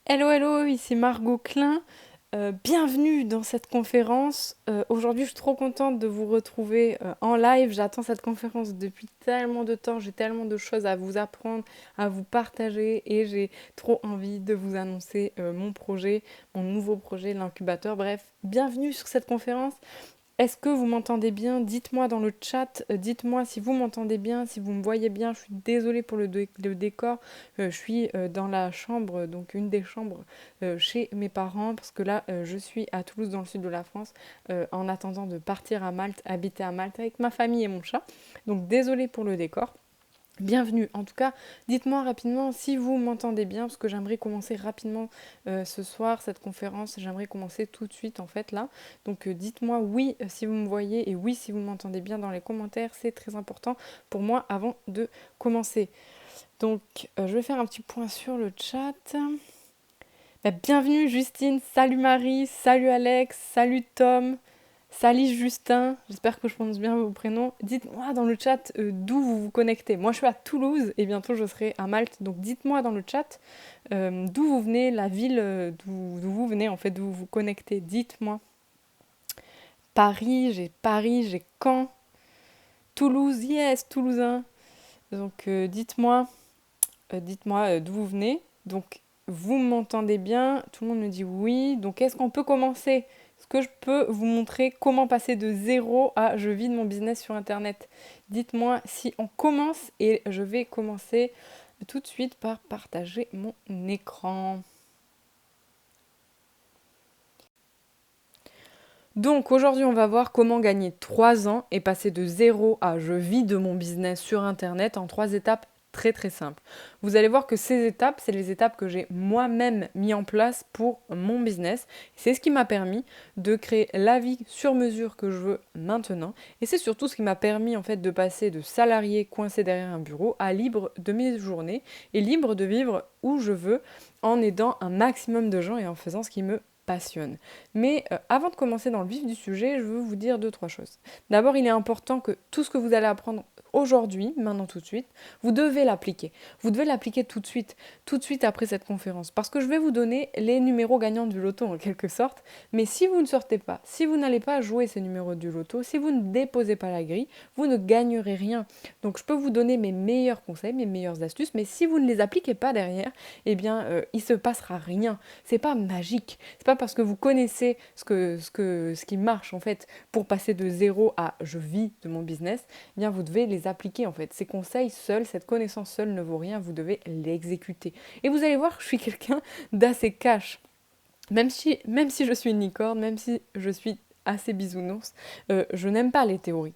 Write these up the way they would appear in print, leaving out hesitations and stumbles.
Hello, hello, ici Margot Klein. Bienvenue dans cette conférence. Aujourd'hui, je suis trop contente de vous retrouver en live. J'attends cette conférence depuis tellement de temps. J'ai tellement de choses à vous apprendre, à vous partager et j'ai trop envie de vous annoncer mon projet, mon nouveau projet, l'incubateur. Bref, bienvenue sur cette conférence. Est-ce que vous m'entendez bien? Dites-moi dans le chat, dites-moi si vous m'entendez bien, si vous me voyez bien. Je suis désolée pour le décor. Je suis dans la chambre, donc une des chambres chez mes parents, parce que là, je suis à Toulouse, dans le sud de la France, en attendant de partir à Malte, habiter à Malte avec ma famille et mon chat. Donc désolée pour le décor. Bienvenue. En tout cas, dites-moi rapidement si vous m'entendez bien, parce que j'aimerais commencer rapidement ce soir cette conférence. J'aimerais commencer tout de suite en fait là. Donc dites-moi oui si vous me voyez et oui si vous m'entendez bien dans les commentaires. C'est très important pour moi avant de commencer. Donc je vais faire un petit point sur le chat. Bah, bienvenue Justine, salut Marie, salut Alex, salut Tom. Salut Justin, j'espère que je prononce bien vos prénoms. Dites-moi dans le chat d'où vous vous connectez. Moi je suis à Toulouse et bientôt je serai à Malte. Donc dites-moi dans le chat d'où vous venez, la ville d'où vous venez en fait, d'où vous vous connectez. Dites-moi. Paris, j'ai Caen, Toulouse, yes, Toulousain. Donc dites-moi d'où vous venez. Donc vous m'entendez bien, tout le monde me dit oui. Donc est-ce qu'on peut commencer? Est-ce que je peux vous montrer comment passer de zéro à je vis de mon business sur Internet? Dites-moi si on commence et je vais commencer tout de suite par partager mon écran. Donc aujourd'hui, on va voir comment gagner 3 ans et passer de zéro à je vis de mon business sur Internet en 3 étapes très très simples. Vous allez voir que ces étapes, c'est les étapes que j'ai moi-même mis en place pour mon business. C'est ce qui m'a permis de créer la vie sur mesure que je veux maintenant. Et c'est surtout ce qui m'a permis en fait de passer de salarié coincé derrière un bureau à libre de mes journées et libre de vivre où je veux en aidant un maximum de gens et en faisant ce qui me passionne. Mais avant de commencer dans le vif du sujet, je veux vous dire deux, trois choses. D'abord, il est important que tout ce que vous allez apprendre aujourd'hui, maintenant tout de suite, vous devez l'appliquer. Vous devez l'appliquer tout de suite après cette conférence. Parce que je vais vous donner les numéros gagnants du loto en quelque sorte. Mais si vous ne sortez pas, si vous n'allez pas jouer ces numéros du loto, si vous ne déposez pas la grille, vous ne gagnerez rien. Donc je peux vous donner mes meilleurs conseils, mes meilleures astuces, mais si vous ne les appliquez pas derrière, eh bien, il se passera rien. C'est pas magique. C'est pas parce que vous connaissez ce qui marche en fait pour passer de zéro à je vis de mon business, eh bien vous devez les appliquer en fait. Ces conseils seuls, cette connaissance seule ne vaut rien, vous devez l'exécuter. Et vous allez voir, je suis quelqu'un d'assez cash. Même si je suis une licorne, même si je suis assez bisounours, je n'aime pas les théories.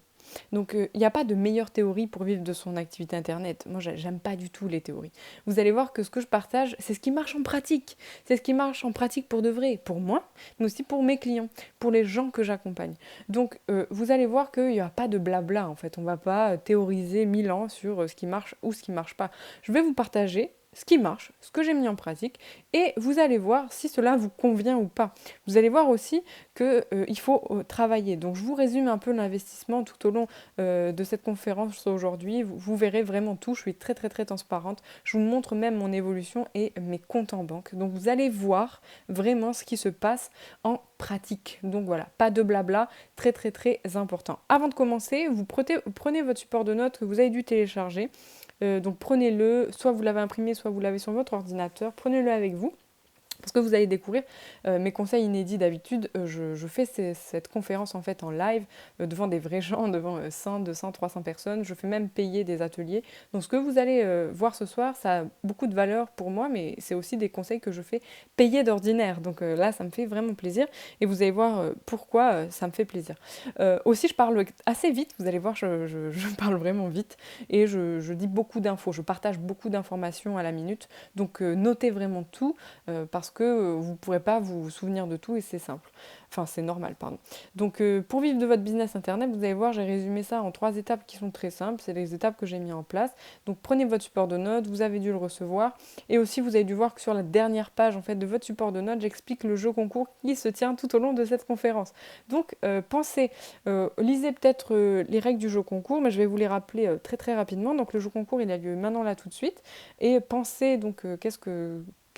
Donc il n'y a pas de meilleure théorie pour vivre de son activité internet. Moi j'aime pas du tout les théories. Vous allez voir que ce que je partage, c'est ce qui marche en pratique. C'est ce qui marche en pratique pour de vrai, pour moi, mais aussi pour mes clients, pour les gens que j'accompagne. Donc vous allez voir qu'il n'y a pas de blabla en fait. On ne va pas théoriser 1000 ans sur ce qui marche ou ce qui ne marche pas. Je vais vous partager ce qui marche, ce que j'ai mis en pratique, et vous allez voir si cela vous convient ou pas. Vous allez voir aussi qu'il faut travailler. Donc je vous résume un peu l'investissement tout au long de cette conférence aujourd'hui. Vous verrez vraiment tout. Je suis très très très transparente. Je vous montre même mon évolution et mes comptes en banque. Donc vous allez voir vraiment ce qui se passe en pratique. Donc voilà, pas de blabla, très très très important. Avant de commencer, vous prenez votre support de notes que vous avez dû télécharger. Donc prenez-le, soit vous l'avez imprimé, soit vous l'avez sur votre ordinateur. Prenez-le avec vous. Parce que vous allez découvrir mes conseils inédits d'habitude. Je fais cette conférence en fait en live devant des vrais gens, devant 100, 200, 300 personnes. Je fais même payer des ateliers. Donc ce que vous allez voir ce soir, ça a beaucoup de valeur pour moi, mais c'est aussi des conseils que je fais payer d'ordinaire. Donc là, ça me fait vraiment plaisir. Et vous allez voir pourquoi ça me fait plaisir. Aussi, je parle assez vite. Vous allez voir, je parle vraiment vite. Et je dis beaucoup d'infos. Je partage beaucoup d'informations à la minute. Donc notez vraiment tout parce que vous ne pourrez pas vous souvenir de tout et c'est simple. Enfin, c'est normal, pardon. Donc, pour vivre de votre business internet, vous allez voir, j'ai résumé ça en 3 étapes qui sont très simples. C'est les étapes que j'ai mis en place. Donc, prenez votre support de notes, vous avez dû le recevoir. Et aussi, vous avez dû voir que sur la dernière page en fait, de votre support de notes, j'explique le jeu concours qui se tient tout au long de cette conférence. Donc, pensez, lisez peut-être les règles du jeu concours, mais je vais vous les rappeler très très rapidement. Donc, le jeu concours, il a lieu maintenant là tout de suite. Et pensez donc,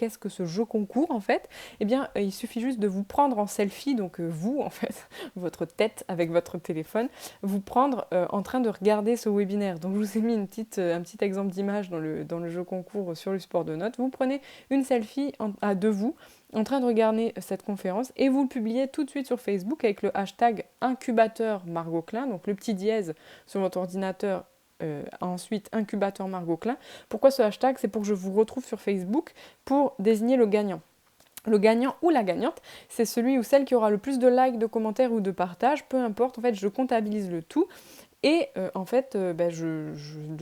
qu'est-ce que ce jeu concours en fait, eh bien il suffit juste de vous prendre en selfie, donc vous en fait, votre tête avec votre téléphone, vous prendre en train de regarder ce webinaire. Donc je vous ai mis un petit exemple d'image dans le jeu concours sur le support de notes. Vous prenez une selfie à deux vous en train de regarder cette conférence et vous le publiez tout de suite sur Facebook avec le hashtag incubateur Margot Klein, donc le petit dièse sur votre ordinateur. Ensuite, incubateur Margot Klein. Pourquoi ce hashtag? C'est pour que je vous retrouve sur Facebook pour désigner le gagnant. Le gagnant ou la gagnante, c'est celui ou celle qui aura le plus de likes, de commentaires ou de partages, peu importe, en fait, je comptabilise le tout. Et en fait,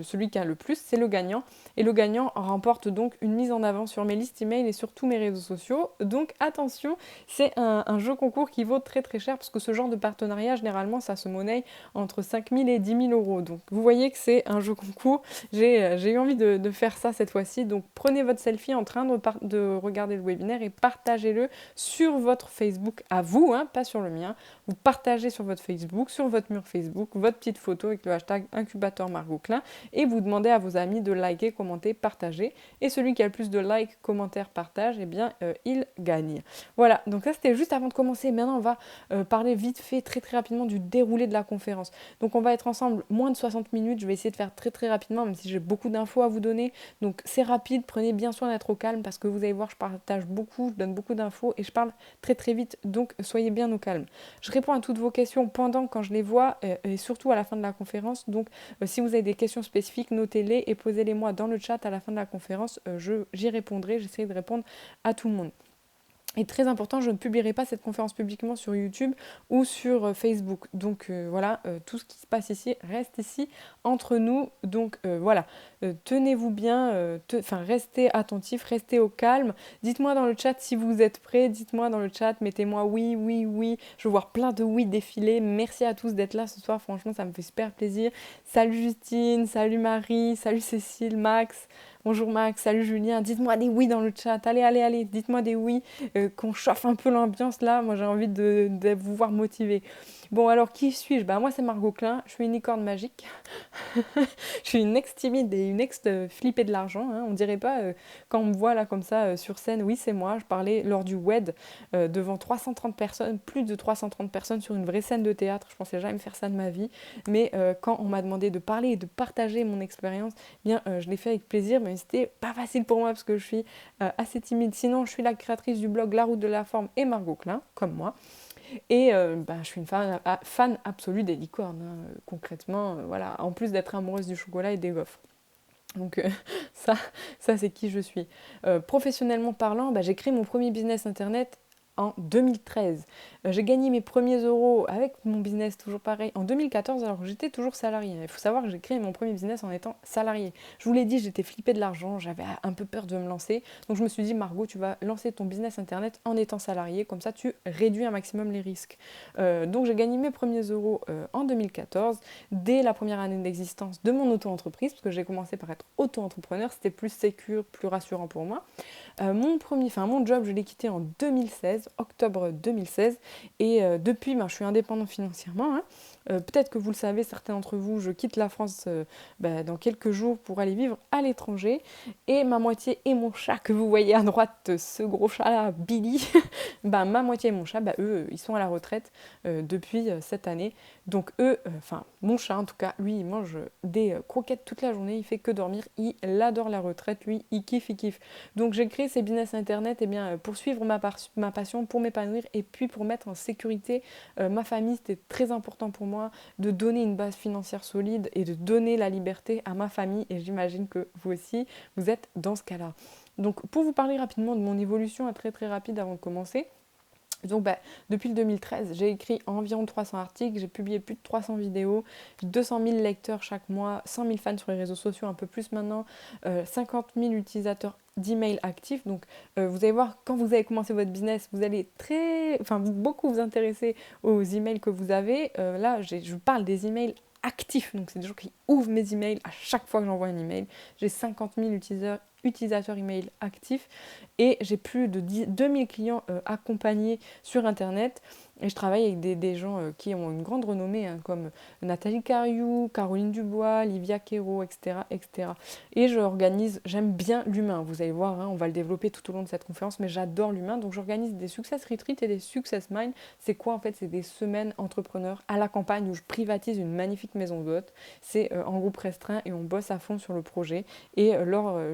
celui qui a le plus, c'est le gagnant. Et le gagnant remporte donc une mise en avant sur mes listes email et sur tous mes réseaux sociaux. Donc attention, c'est un jeu concours qui vaut très très cher parce que ce genre de partenariat, généralement, ça se monnaie entre 5 000 et 10 000 euros. Donc vous voyez que c'est un jeu concours. J'ai eu envie de faire ça cette fois-ci. Donc prenez votre selfie en train de regarder le webinaire et partagez-le sur votre Facebook à vous, hein, pas sur le mien. Vous partagez sur votre Facebook, sur votre mur Facebook, votre petite photo avec le hashtag incubateur Margot Klein et vous demandez à vos amis de liker, commenter, partager. Et celui qui a le plus de likes, commentaires, partages, eh bien, il gagne. Voilà, donc ça c'était juste avant de commencer. Maintenant, on va parler vite fait, très très rapidement du déroulé de la conférence. Donc on va être ensemble moins de 60 minutes. Je vais essayer de faire très très rapidement, même si j'ai beaucoup d'infos à vous donner. Donc c'est rapide, prenez bien soin d'être au calme parce que vous allez voir, je partage beaucoup, je donne beaucoup d'infos et je parle très très vite. Donc soyez bien au calme. Je réponds à toutes vos questions quand je les vois et surtout à la fin de la conférence. Donc si vous avez des questions spécifiques, notez-les et posez-les moi dans le chat à la fin de la conférence. J'y répondrai, j'essaierai de répondre à tout le monde. Et très important, je ne publierai pas cette conférence publiquement sur YouTube ou sur Facebook. Donc voilà, tout ce qui se passe ici reste ici entre nous. Donc voilà, tenez-vous bien, restez attentifs, restez au calme. Dites-moi dans le chat si vous êtes prêts, dites-moi dans le chat, mettez-moi oui, oui, oui. Je veux voir plein de oui défiler. Merci à tous d'être là ce soir, franchement ça me fait super plaisir. Salut Justine, salut Marie, salut Cécile, Max. Bonjour Max, salut Julien, dites-moi des oui dans le chat, allez, dites-moi des oui, qu'on chauffe un peu l'ambiance là, moi j'ai envie de vous voir motiver. Bon alors qui suis-je? Bah moi c'est Margot Klein, je suis une licorne magique, je suis une ex timide et une ex flippée de l'argent, hein. On dirait pas quand on me voit là comme ça sur scène, oui c'est moi, je parlais lors du WED devant 330 personnes, plus de 330 personnes sur une vraie scène de théâtre, je pensais jamais faire ça de ma vie, mais quand on m'a demandé de parler et de partager mon expérience, eh bien je l'ai fait avec plaisir, mais c'était pas facile pour moi parce que je suis assez timide. Sinon, je suis la créatrice du blog La Route de la Forme et Margot Klein, comme moi. Et je suis une fan absolue des licornes, hein, concrètement. Voilà. En plus d'être amoureuse du chocolat et des gaufres. Donc ça c'est qui je suis. Professionnellement parlant, j'ai créé mon premier business internet en 2013. J'ai gagné mes premiers euros avec mon business, toujours pareil, en 2014, alors que j'étais toujours salariée. Il faut savoir que j'ai créé mon premier business en étant salariée. Je vous l'ai dit, j'étais flippée de l'argent, j'avais un peu peur de me lancer. Donc je me suis dit, Margot, tu vas lancer ton business internet en étant salariée, comme ça tu réduis un maximum les risques. Donc j'ai gagné mes premiers euros en 2014, dès la première année d'existence de mon auto-entreprise, parce que j'ai commencé par être auto-entrepreneur, c'était plus sécure, plus rassurant pour moi. Mon job, je l'ai quitté en 2016, octobre 2016, et depuis, je suis indépendante financièrement. Hein. Peut-être que vous le savez, certains d'entre vous, je quitte la France dans quelques jours pour aller vivre à l'étranger, et ma moitié et mon chat que vous voyez à droite, ce gros chat-là, Billy, ma moitié et mon chat, eux, ils sont à la retraite depuis cette année. Donc mon chat en tout cas, lui, il mange des croquettes toute la journée, il fait que dormir, il adore la retraite, lui, il kiffe. Donc j'ai créé ces business internet pour suivre ma passion, pour m'épanouir et puis pour mettre en sécurité ma famille. C'était très important pour moi de donner une base financière solide et de donner la liberté à ma famille, et j'imagine que vous aussi, vous êtes dans ce cas-là. Donc pour vous parler rapidement de mon évolution, très très rapide avant de commencer. Donc depuis le 2013, j'ai écrit environ 300 articles, j'ai publié plus de 300 vidéos, 200 000 lecteurs chaque mois, 100 000 fans sur les réseaux sociaux, un peu plus maintenant, 50 000 utilisateurs d'email actifs. Donc vous allez voir, quand vous avez commencé votre business, vous allez beaucoup vous intéresser aux emails que vous avez. Là, je parle des emails actifs, donc c'est des gens qui ouvrent mes emails à chaque fois que j'envoie un email. J'ai 50 000 utilisateurs email actifs et j'ai plus de 2000 clients accompagnés sur Internet. Et je travaille avec des gens qui ont une grande renommée, hein, comme Nathalie Cariou, Caroline Dubois, Livia Quero, etc., etc. Et j'aime bien l'humain, vous allez voir, hein, on va le développer tout au long de cette conférence, mais j'adore l'humain, donc j'organise des Success Retreat et des Success Mind. C'est quoi en fait? C'est des semaines entrepreneurs à la campagne où je privatise une magnifique maison d'hôtes. C'est en groupe restreint et on bosse à fond sur le projet. Et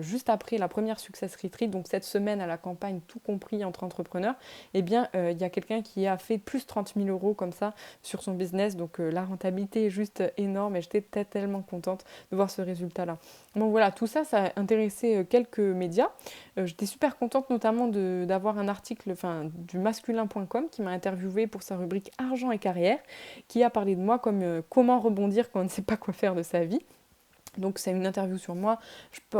juste après la première Success Retreat, donc cette semaine à la campagne, tout compris entre entrepreneurs, eh bien, il y a quelqu'un qui a fait plus 30 000 euros comme ça sur son business. Donc, la rentabilité est juste énorme et j'étais tellement contente de voir ce résultat-là. Donc voilà, tout ça, ça a intéressé quelques médias. J'étais super contente notamment d'avoir un article du masculin.com qui m'a interviewé pour sa rubrique Argent et carrière, qui a parlé de moi comme comment rebondir quand on ne sait pas quoi faire de sa vie. Donc c'est une interview sur moi,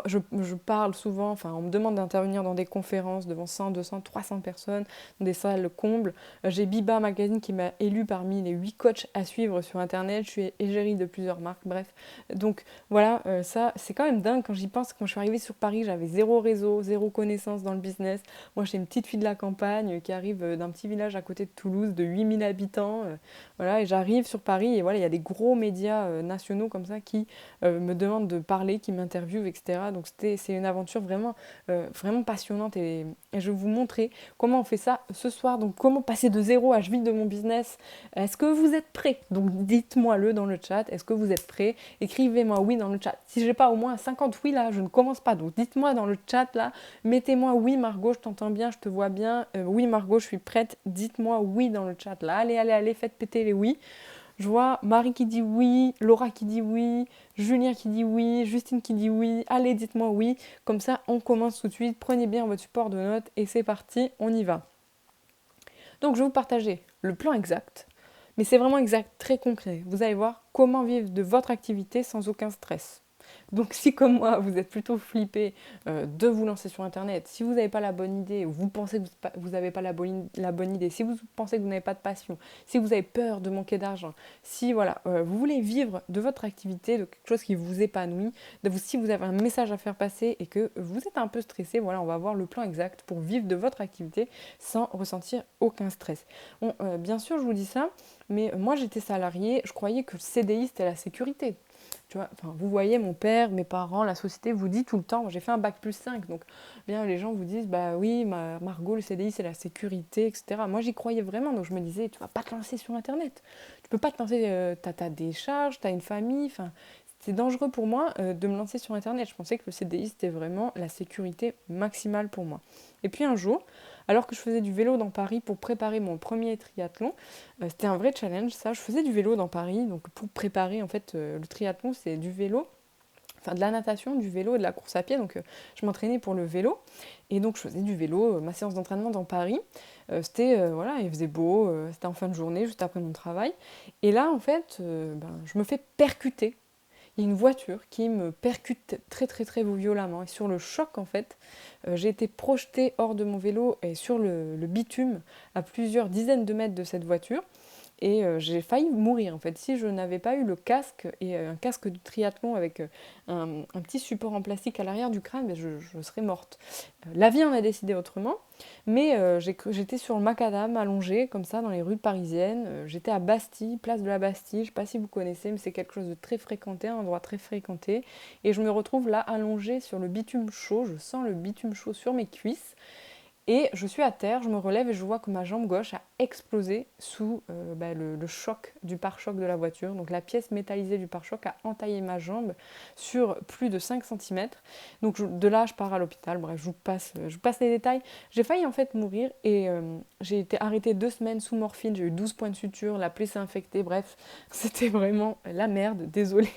je parle souvent, on me demande d'intervenir dans des conférences devant 100, 200, 300 personnes, dans des salles combles. J'ai Biba Magazine qui m'a élu parmi les 8 coachs à suivre sur internet, je suis égérie de plusieurs marques, bref. Donc voilà, ça c'est quand même dingue quand j'y pense. Quand je suis arrivée sur Paris, j'avais zéro réseau, zéro connaissance dans le business. Moi j'étais une petite fille de la campagne qui arrive d'un petit village à côté de Toulouse de 8000 habitants. Voilà, et j'arrive sur Paris et voilà, il y a des gros médias nationaux comme ça qui me demande de parler, qui m'interviewe, etc. Donc c'est une aventure vraiment passionnante et je vais vous montrer comment on fait ça ce soir. Donc comment passer de zéro à je vis de mon business. Est-ce que vous êtes prêts? Donc dites-moi-le dans le chat. Est-ce que vous êtes prêts? Écrivez-moi oui dans le chat. Si j'ai pas au moins 50 oui là, je ne commence pas. Donc dites-moi dans le chat là. Mettez-moi oui Margot, je t'entends bien, je te vois bien. Oui Margot, je suis prête. Dites-moi oui dans le chat là. Allez, faites péter les oui. Je vois Marie qui dit oui, Laura qui dit oui, Julien qui dit oui, Justine qui dit oui. Allez, dites-moi oui. Comme ça, on commence tout de suite. Prenez bien votre support de notes et c'est parti, on y va. Donc, je vais vous partager le plan exact. Mais c'est vraiment exact, très concret. Vous allez voir comment vivre de votre activité sans aucun stress. Donc si comme moi, vous êtes plutôt flippé de vous lancer sur Internet, si vous n'avez pas la bonne idée, ou vous pensez que vous n'avez pas la bonne idée, si vous pensez que vous n'avez pas de passion, si vous avez peur de manquer d'argent, si voilà, vous voulez vivre de votre activité, de quelque chose qui vous épanouit, si vous avez un message à faire passer et que vous êtes un peu stressé, voilà, on va voir le plan exact pour vivre de votre activité sans ressentir aucun stress. Bon, bien sûr, je vous dis ça, mais moi j'étais salariée, je croyais que le CDI c'était la sécurité. Tu vois, vous voyez, mon père, mes parents, la société vous dit tout le temps, j'ai fait un bac plus 5, donc bien les gens vous disent, bah oui, Margot, le CDI c'est la sécurité, etc. Moi j'y croyais vraiment, donc je me disais, tu vas pas te lancer sur Internet, tu peux pas te lancer, t'as des charges, t'as une famille, c'est dangereux pour moi de me lancer sur Internet. Je pensais que le CDI c'était vraiment la sécurité maximale pour moi. Et puis un jour, alors que je faisais du vélo dans Paris pour préparer mon premier triathlon, c'était un vrai challenge ça, je faisais du vélo dans Paris, donc pour préparer en fait le triathlon c'est du vélo, de la natation, du vélo et de la course à pied, donc je m'entraînais pour le vélo, et donc je faisais du vélo, ma séance d'entraînement dans Paris, voilà, il faisait beau, c'était en fin de journée, juste après mon travail, et là en fait, je me fais percuter. Il y a une voiture qui me percute très très très violemment et sur le choc en fait, j'ai été projetée hors de mon vélo et sur le bitume à plusieurs dizaines de mètres de cette voiture. Et j'ai failli mourir en fait. Si je n'avais pas eu le casque et un casque de triathlon avec un petit support en plastique à l'arrière du crâne, je serais morte. La vie en a décidé autrement, mais j'étais sur le macadam allongé comme ça dans les rues parisiennes. J'étais à Bastille, place de la Bastille, je ne sais pas si vous connaissez, mais c'est quelque chose de très fréquenté, un endroit très fréquenté. Et je me retrouve là allongée sur le bitume chaud, je sens le bitume chaud sur mes cuisses. Et je suis à terre, je me relève et je vois que ma jambe gauche a explosé sous le choc du pare-choc de la voiture. Donc la pièce métallisée du pare-choc a entaillé ma jambe sur plus de 5 cm. Donc de là, je pars à l'hôpital. Bref, je vous passe les détails. J'ai failli en fait mourir et j'ai été arrêtée 2 semaines sous morphine. J'ai eu 12 points de suture, la plaie s'est infectée. Bref, c'était vraiment la merde, désolée.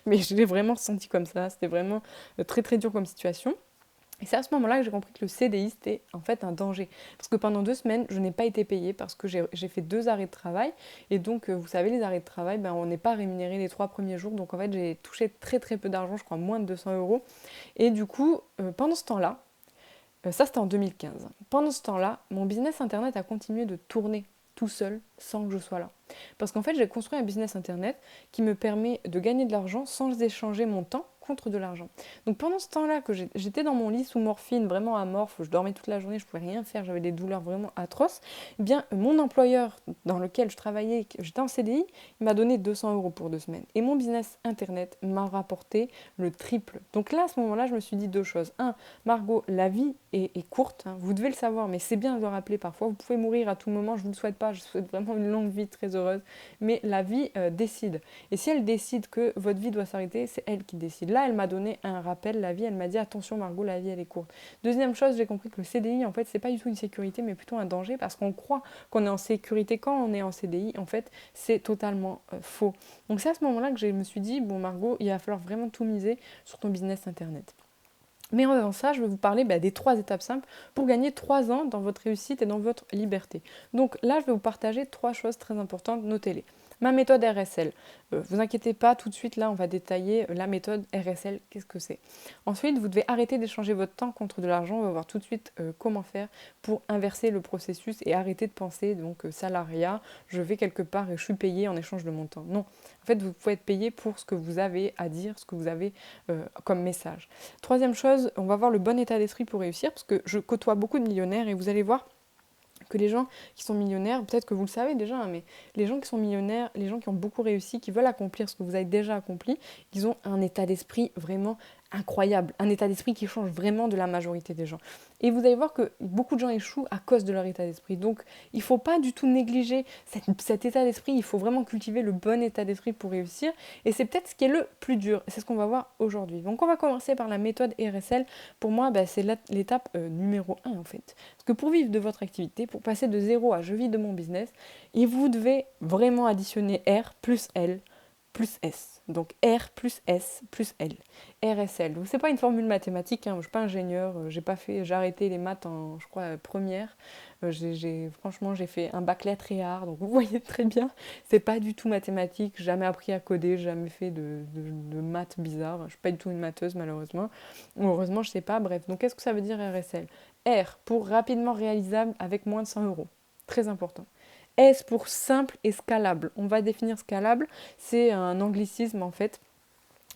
Mais je l'ai vraiment senti comme ça. C'était vraiment très très dur comme situation. Et c'est à ce moment-là que j'ai compris que le CDI, c'était en fait un danger. Parce que pendant 2 semaines, je n'ai pas été payée parce que j'ai fait 2 arrêts de travail. Et donc, vous savez, les arrêts de travail, on n'est pas rémunéré les 3 premiers jours. Donc, en fait, j'ai touché très très peu d'argent, je crois moins de 200 euros. Et du coup, pendant ce temps-là, ça c'était en 2015, pendant ce temps-là, mon business internet a continué de tourner tout seul sans que je sois là. Parce qu'en fait, j'ai construit un business internet qui me permet de gagner de l'argent sans échanger mon temps contre de l'argent. Donc pendant ce temps-là que j'étais dans mon lit sous morphine, vraiment amorphe, je dormais toute la journée, je pouvais rien faire, j'avais des douleurs vraiment atroces, eh bien mon employeur dans lequel je travaillais, j'étais en CDI, il m'a donné 200 euros pour 2 semaines. Et mon business internet m'a rapporté le triple. Donc là, à ce moment-là, je me suis dit deux choses. Un, Margot, la vie est courte, hein, vous devez le savoir, mais c'est bien de le rappeler parfois. Vous pouvez mourir à tout moment, je ne vous le souhaite pas, je vous souhaite vraiment une longue vie très heureuse. Mais la vie décide. Et si elle décide que votre vie doit s'arrêter, c'est elle qui décide. Là, elle m'a donné un rappel, la vie, elle m'a dit attention Margot, la vie elle est courte. Deuxième chose, j'ai compris que le CDI, en fait, c'est pas du tout une sécurité, mais plutôt un danger parce qu'on croit qu'on est en sécurité quand on est en CDI. En fait, c'est totalement faux. Donc c'est à ce moment-là que je me suis dit, bon Margot, il va falloir vraiment tout miser sur ton business internet. Mais en faisant ça, je vais vous parler des 3 étapes simples pour gagner 3 ans dans votre réussite et dans votre liberté. Donc là, je vais vous partager 3 choses très importantes, notez-les. Ma méthode RSL. Vous inquiétez pas, tout de suite, là, on va détailler la méthode RSL, qu'est-ce que c'est. Ensuite, vous devez arrêter d'échanger votre temps contre de l'argent. On va voir tout de suite comment faire pour inverser le processus et arrêter de penser, donc salariat, je vais quelque part et je suis payé en échange de mon temps. Non, en fait, vous pouvez être payé pour ce que vous avez à dire, ce que vous avez comme message. Troisième chose, on va voir le bon état d'esprit pour réussir, parce que je côtoie beaucoup de millionnaires et vous allez voir que les gens qui sont millionnaires, peut-être que vous le savez déjà, hein, mais les gens qui sont millionnaires, les gens qui ont beaucoup réussi, qui veulent accomplir ce que vous avez déjà accompli, ils ont un état d'esprit vraiment incroyable, un état d'esprit qui change vraiment de la majorité des gens. Et vous allez voir que beaucoup de gens échouent à cause de leur état d'esprit. Donc il ne faut pas du tout négliger cet état d'esprit, il faut vraiment cultiver le bon état d'esprit pour réussir. Et c'est peut-être ce qui est le plus dur, c'est ce qu'on va voir aujourd'hui. Donc on va commencer par la méthode RSL. Pour moi, c'est l'étape numéro 1 en fait. Parce que pour vivre de votre activité, pour passer de zéro à je vis de mon business, et vous devez vraiment additionner R plus L plus S. Donc R plus S plus L. RSL. Donc c'est pas une formule mathématique, hein. Je suis pas ingénieur, j'ai arrêté les maths en, je crois, première. Franchement, j'ai fait un bac lettres et arts, donc vous voyez très bien, c'est pas du tout mathématique, jamais appris à coder, jamais fait de maths bizarres. Je suis pas du tout une matheuse malheureusement. Ou heureusement, je sais pas. Bref, donc qu'est-ce que ça veut dire RSL? R pour rapidement réalisable avec moins de 100 euros. Très important. S pour simple et scalable. On va définir scalable, c'est un anglicisme en fait.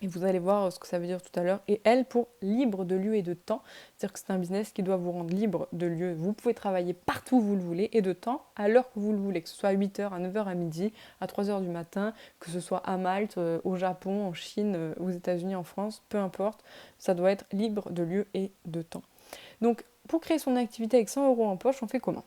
Et vous allez voir ce que ça veut dire tout à l'heure. Et L pour libre de lieu et de temps. C'est-à-dire que c'est un business qui doit vous rendre libre de lieu. Vous pouvez travailler partout où vous le voulez et de temps à l'heure que vous le voulez. Que ce soit à 8h, à 9h, à midi, à 3h du matin, que ce soit à Malte, au Japon, en Chine, aux États-Unis, en France, peu importe. Ça doit être libre de lieu et de temps. Donc pour créer son activité avec 100 euros en poche, on fait comment?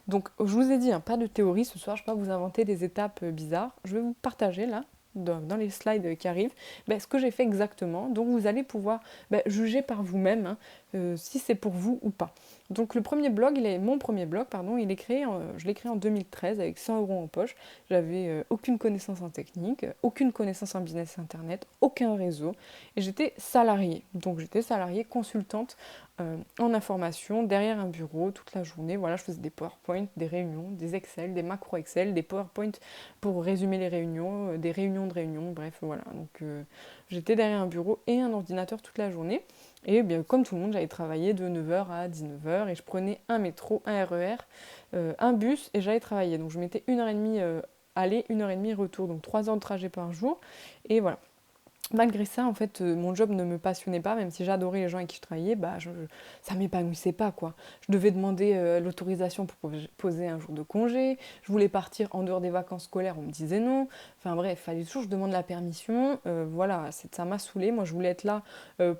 Donc je vous ai dit, hein, pas de théorie ce soir, je ne vais pas vous inventer des étapes bizarres. Je vais vous partager là, dans les slides qui arrivent, ce que j'ai fait exactement. Donc vous allez pouvoir juger par vous-même hein, si c'est pour vous ou pas. Donc mon premier blog, il est créé, je l'ai créé en 2013 avec 100 euros en poche. J'avais aucune connaissance en technique, aucune connaissance en business internet, aucun réseau. Et j'étais salariée. Donc j'étais salariée consultante en information, derrière un bureau, toute la journée. Voilà, je faisais des PowerPoint, des réunions, des Excel, des macros Excel, des PowerPoint pour résumer les réunions, des réunions de réunions, bref, voilà. Donc j'étais derrière un bureau et un ordinateur toute la journée. Et bien, comme tout le monde, j'allais travailler de 9h à 19h et je prenais un métro, un RER, un bus et j'allais travailler. Donc je mettais 1h30 aller, 1h30 retour, donc 3 heures de trajet par jour. Et voilà. Malgré ça, en fait, mon job ne me passionnait pas, même si j'adorais les gens avec qui je travaillais, ça m'épanouissait pas, quoi. Je devais demander l'autorisation pour poser un jour de congé, je voulais partir en dehors des vacances scolaires, on me disait non. Enfin bref, il fallait toujours que je demande la permission. Voilà, ça m'a saoulée. Moi, je voulais être là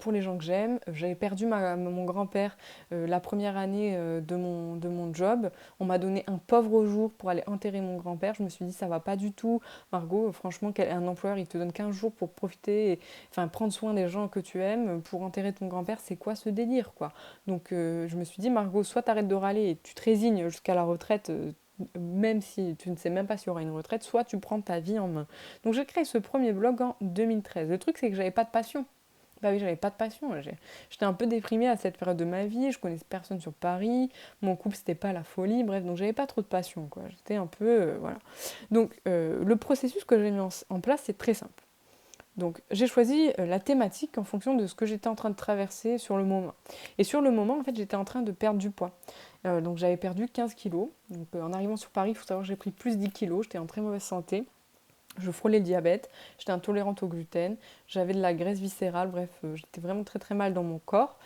pour les gens que j'aime. J'avais perdu mon grand-père la première année de mon job. On m'a donné un pauvre jour pour aller enterrer mon grand-père. Je me suis dit, ça va pas du tout. Margot, franchement, un employeur, il te donne 15 jours pour profiter prendre soin des gens que tu aimes pour enterrer ton grand-père, c'est quoi ce délire quoi. Donc je me suis dit Margot, soit t'arrêtes de râler et tu te résignes jusqu'à la retraite, même si tu ne sais même pas s'il y aura une retraite, soit tu prends ta vie en main. Donc j'ai créé ce premier blog en 2013. Le truc c'est que j'avais pas de passion. Bah oui, j'avais pas de passion. J'étais un peu déprimée à cette période de ma vie, je connaissais personne sur Paris, mon couple c'était pas la folie, bref, donc j'avais pas trop de passion quoi. J'étais un peu voilà. Donc le processus que j'ai mis en place c'est très simple. Donc j'ai choisi la thématique en fonction de ce que j'étais en train de traverser sur le moment. Et sur le moment, en fait, j'étais en train de perdre du poids. Donc j'avais perdu 15 kilos. Donc en arrivant sur Paris, il faut savoir que j'ai pris plus 10 kilos, j'étais en très mauvaise santé. Je frôlais le diabète, j'étais intolérante au gluten, j'avais de la graisse viscérale, bref, j'étais vraiment très très mal dans mon corps.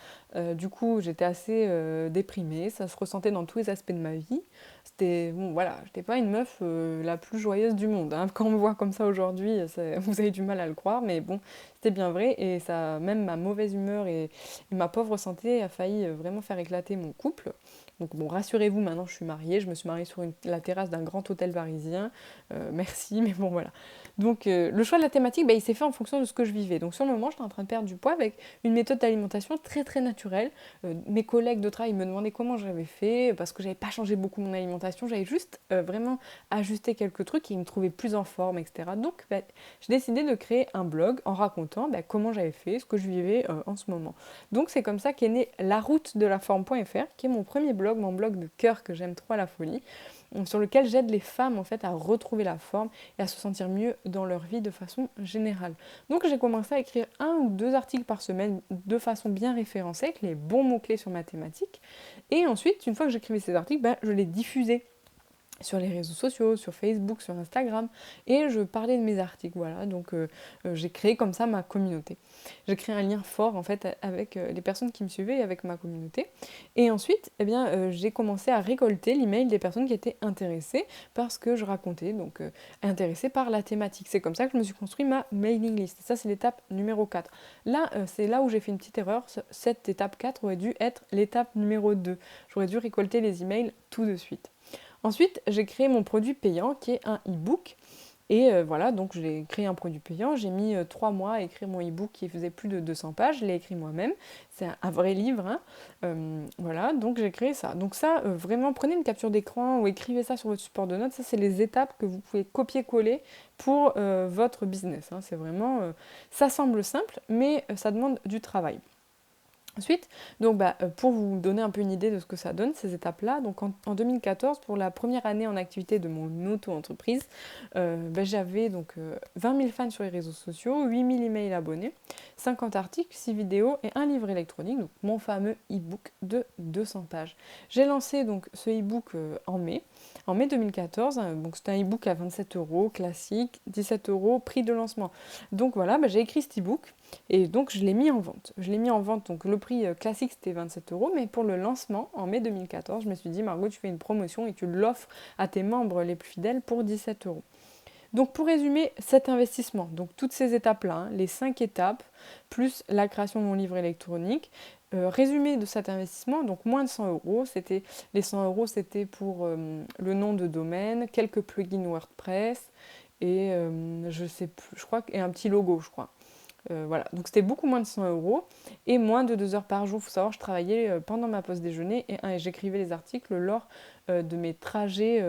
Du coup, j'étais assez déprimée, ça se ressentait dans tous les aspects de ma vie. C'était, bon voilà, j'étais pas une meuf la plus joyeuse du monde, hein. Quand on me voit comme ça aujourd'hui, vous avez du mal à le croire, mais bon, c'était bien vrai. Et ça, même ma mauvaise humeur et ma pauvre santé a failli vraiment faire éclater mon couple. Donc bon, rassurez-vous, maintenant je suis mariée, je me suis mariée sur la terrasse d'un grand hôtel parisien. Merci, mais bon voilà. Donc le choix de la thématique, bah, il s'est fait en fonction de ce que je vivais. Donc sur le moment, j'étais en train de perdre du poids avec une méthode d'alimentation très très naturelle. Mes collègues de travail me demandaient comment j'avais fait, parce que j'avais pas changé beaucoup mon alimentation, j'avais juste vraiment ajusté quelques trucs et ils me trouvaient plus en forme, etc. Donc bah, j'ai décidé de créer un blog en racontant bah, comment j'avais fait, ce que je vivais en ce moment. Donc c'est comme ça qu'est né la route de la forme.fr, qui est mon premier blog, mon blog de cœur que j'aime trop à la folie, sur lequel j'aide les femmes en fait à retrouver la forme et à se sentir mieux dans leur vie de façon générale. Donc j'ai commencé à écrire 1 ou 2 articles par semaine de façon bien référencée avec les bons mots-clés sur ma thématique. Et ensuite, une fois que j'écrivais ces articles, ben, je les diffusais sur les réseaux sociaux, sur Facebook, sur Instagram, et je parlais de mes articles, voilà, donc j'ai créé comme ça ma communauté. J'ai créé un lien fort en fait avec les personnes qui me suivaient et avec ma communauté, et ensuite, eh bien, j'ai commencé à récolter l'email des personnes qui étaient intéressées parce que je racontais, donc intéressées par la thématique. C'est comme ça que je me suis construit ma mailing list. Ça, c'est l'étape numéro 4. Là, c'est là où j'ai fait une petite erreur. Cette étape 4 aurait dû être l'étape numéro 2. J'aurais dû récolter les emails tout de suite. Ensuite, j'ai créé mon produit payant qui est un e-book. Et voilà, donc j'ai créé un produit payant. J'ai mis 3 mois à écrire mon e-book qui faisait plus de 200 pages. Je l'ai écrit moi-même. C'est un vrai livre, hein. Voilà, donc j'ai créé ça. Donc ça, vraiment, prenez une capture d'écran ou écrivez ça sur votre support de notes. Ça, c'est les étapes que vous pouvez copier-coller pour votre business, hein. C'est vraiment... ça semble simple, mais ça demande du travail. Ensuite, donc pour vous donner un peu une idée de ce que ça donne, ces étapes-là, donc en 2014, pour la première année en activité de mon auto-entreprise, j'avais donc 20 000 fans sur les réseaux sociaux, 8 000 emails abonnés, 50 articles, 6 vidéos et un livre électronique, donc mon fameux e-book de 200 pages. J'ai lancé donc ce e-book en mai 2014, donc c'était un e-book à 27 euros, classique, 17 euros, prix de lancement. Donc voilà, j'ai écrit cet e-book. Et donc je l'ai mis en vente. Je l'ai mis en vente, donc le prix classique c'était 27 euros, mais pour le lancement en mai 2014, je me suis dit Margot, tu fais une promotion et tu l'offres à tes membres les plus fidèles pour 17 euros. Donc pour résumer cet investissement, donc toutes ces étapes-là, hein, les 5 étapes, plus la création de mon livre électronique, résumé de cet investissement, donc moins de 100 euros, les 100 euros c'était pour le nom de domaine, quelques plugins WordPress et je sais plus, je crois, et un petit logo, je crois. Voilà, donc c'était beaucoup moins de 100 euros et moins de 2 heures par jour. Il faut savoir, je travaillais pendant ma pause déjeuner et j'écrivais les articles lors de mes trajets,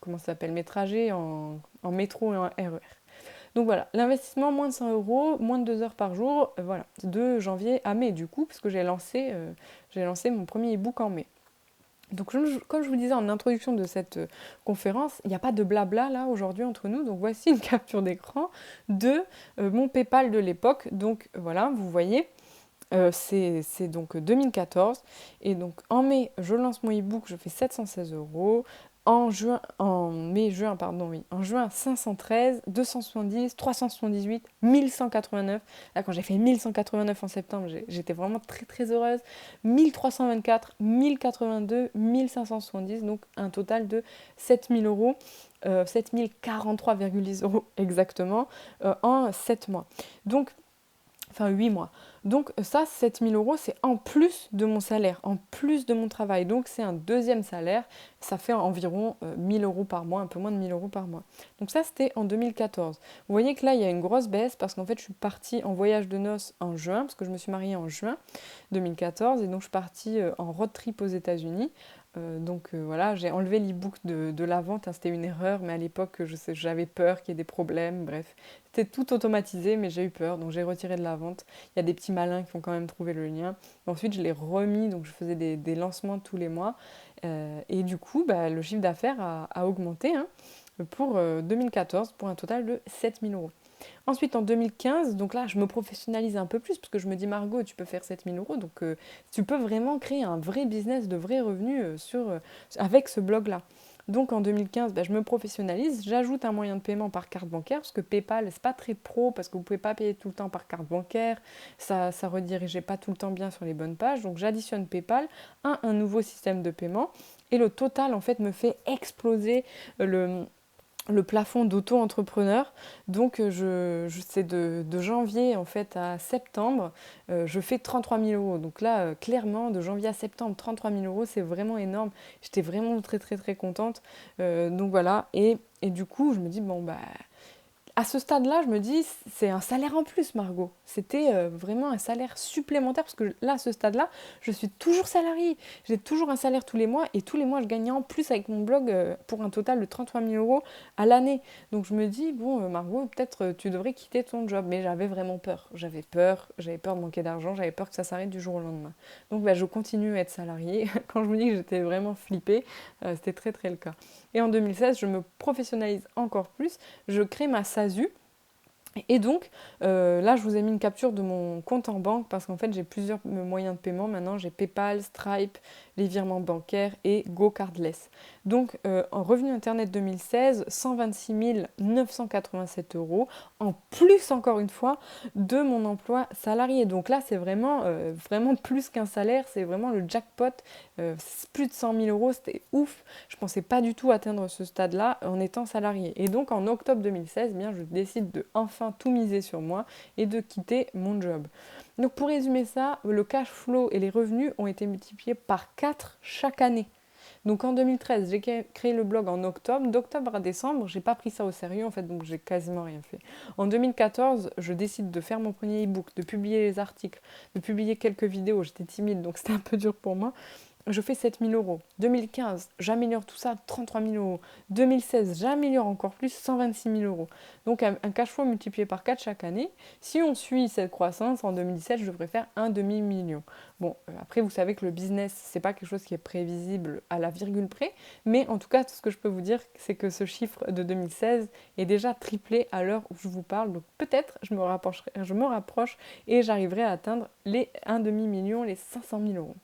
comment ça s'appelle, mes trajets en métro et en RER. Donc voilà, l'investissement moins de 100 euros, moins de 2 heures par jour, voilà, de janvier à mai du coup, parce que j'ai lancé mon premier e-book en mai. Donc, comme je vous disais en introduction de cette conférence, il n'y a pas de blabla là aujourd'hui entre nous. Donc, voici une capture d'écran de mon PayPal de l'époque. Donc, voilà, vous voyez, c'est donc 2014. Et donc, en mai, je lance mon e-book, je fais 716 euros. En juin 513, 270, 378, 1189. Là, quand j'ai fait 1189 en septembre, j'étais vraiment très très heureuse. 1324, 1082, 1570, donc un total de 7000 euros. 7043,10 euros exactement en 7 mois. Donc, enfin 8 mois. Donc ça, 7000 euros, c'est en plus de mon salaire, en plus de mon travail. Donc c'est un deuxième salaire, ça fait environ 1000 euros par mois, un peu moins de 1000 euros par mois. Donc ça, c'était en 2014. Vous voyez que là, il y a une grosse baisse parce qu'en fait, je suis partie en voyage de noces en juin, parce que je me suis mariée en juin 2014, et donc je suis partie en road trip aux États-Unis. Voilà, j'ai enlevé l'e-book de la vente, hein, c'était une erreur, mais à l'époque j'avais peur qu'il y ait des problèmes, bref. C'était tout automatisé, mais j'ai eu peur, donc j'ai retiré de la vente. Il y a des petits malins qui ont quand même trouvé le lien. Et ensuite, je l'ai remis, donc je faisais des lancements tous les mois. Et du coup, le chiffre d'affaires a augmenté hein, pour 2014 pour un total de 7000 euros. Ensuite, en 2015, donc là, je me professionnalise un peu plus parce que je me dis, Margot, tu peux faire 7000 euros, donc tu peux vraiment créer un vrai business de vrais revenus avec ce blog-là. Donc en 2015, je me professionnalise, j'ajoute un moyen de paiement par carte bancaire, parce que PayPal, c'est pas très pro, parce que vous pouvez pas payer tout le temps par carte bancaire, ça redirigeait pas tout le temps bien sur les bonnes pages, donc j'additionne PayPal à un nouveau système de paiement, et le total en fait me fait exploser le, le plafond d'auto-entrepreneur. Donc c'est de janvier en fait à septembre, je fais 33 000 euros. Donc là, clairement, de janvier à septembre, 33 000 euros, c'est vraiment énorme. J'étais vraiment très très très contente. Donc voilà, et du coup, je me dis, bon, bah, à ce stade-là, je me dis, c'est un salaire en plus, Margot. C'était vraiment un salaire supplémentaire parce que là, à ce stade-là, je suis toujours salariée. J'ai toujours un salaire tous les mois et tous les mois, je gagnais en plus avec mon blog pour un total de 33 000 euros à l'année. Donc je me dis, bon, Margot, peut-être tu devrais quitter ton job. Mais j'avais vraiment peur. J'avais peur de manquer d'argent, j'avais peur que ça s'arrête du jour au lendemain. Donc je continue à être salariée. Quand je me dis que j'étais vraiment flippée, c'était très très le cas. Et en 2016, je me professionnalise encore plus. Je crée ma SASU. Et donc, là, je vous ai mis une capture de mon compte en banque parce qu'en fait, j'ai plusieurs moyens de paiement. Maintenant, j'ai PayPal, Stripe, les virements bancaires et GoCardless. Donc, en revenu Internet 2016, 126 987 euros, en plus, encore une fois, de mon emploi salarié. Donc là, c'est vraiment plus qu'un salaire, c'est vraiment le jackpot. Plus de 100 000 euros, c'était ouf. Je ne pensais pas du tout atteindre ce stade-là en étant salarié. Et donc, en octobre 2016, eh bien, je décide de enfin tout miser sur moi et de quitter mon job. Donc pour résumer ça, le cash flow et les revenus ont été multipliés par 4 chaque année. Donc en 2013, j'ai créé le blog en octobre. D'octobre à décembre, j'ai pas pris ça au sérieux en fait, donc j'ai quasiment rien fait. En 2014, je décide de faire mon premier e-book, de publier les articles, de publier quelques vidéos. J'étais timide, donc c'était un peu dur pour moi. Je fais 7 000 euros. 2015, j'améliore tout ça, 33 000 euros. 2016, j'améliore encore plus, 126 000 euros. Donc un cash flow multiplié par 4 chaque année. Si on suit cette croissance, en 2017, je devrais faire un demi-million. Bon, après, vous savez que le business, c'est pas quelque chose qui est prévisible à la virgule près, mais en tout cas, tout ce que je peux vous dire, c'est que ce chiffre de 2016 est déjà triplé à l'heure où je vous parle. Donc peut-être, je me rapproche et j'arriverai à atteindre les un demi-million, les 500 000 euros.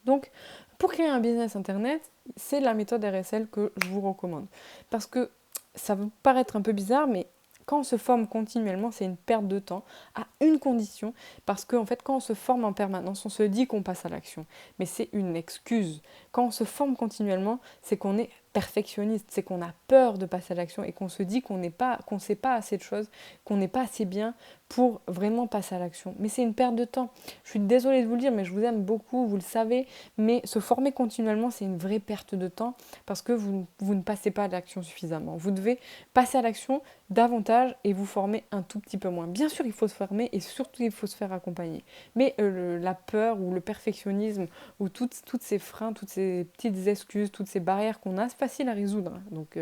Donc, pour créer un business internet, c'est la méthode RSL que je vous recommande. Parce que ça peut paraître un peu bizarre, mais quand on se forme continuellement, c'est une perte de temps, à une condition, parce qu'en fait, quand on se forme en permanence, on se dit qu'on passe à l'action. Mais c'est une excuse. Quand on se forme continuellement, c'est qu'on est perfectionniste, c'est qu'on a peur de passer à l'action et qu'on se dit qu'on ne sait pas assez de choses, qu'on n'est pas assez bien pour vraiment passer à l'action. Mais c'est une perte de temps. Je suis désolée de vous le dire, mais je vous aime beaucoup, vous le savez, mais se former continuellement, c'est une vraie perte de temps parce que vous ne passez pas à l'action suffisamment. Vous devez passer à l'action davantage et vous former un tout petit peu moins. Bien sûr, il faut se former et surtout, il faut se faire accompagner. Mais la peur ou le perfectionnisme ou toutes ces freins, toutes ces petites excuses, toutes ces barrières qu'on a, c'est facile à résoudre. Donc,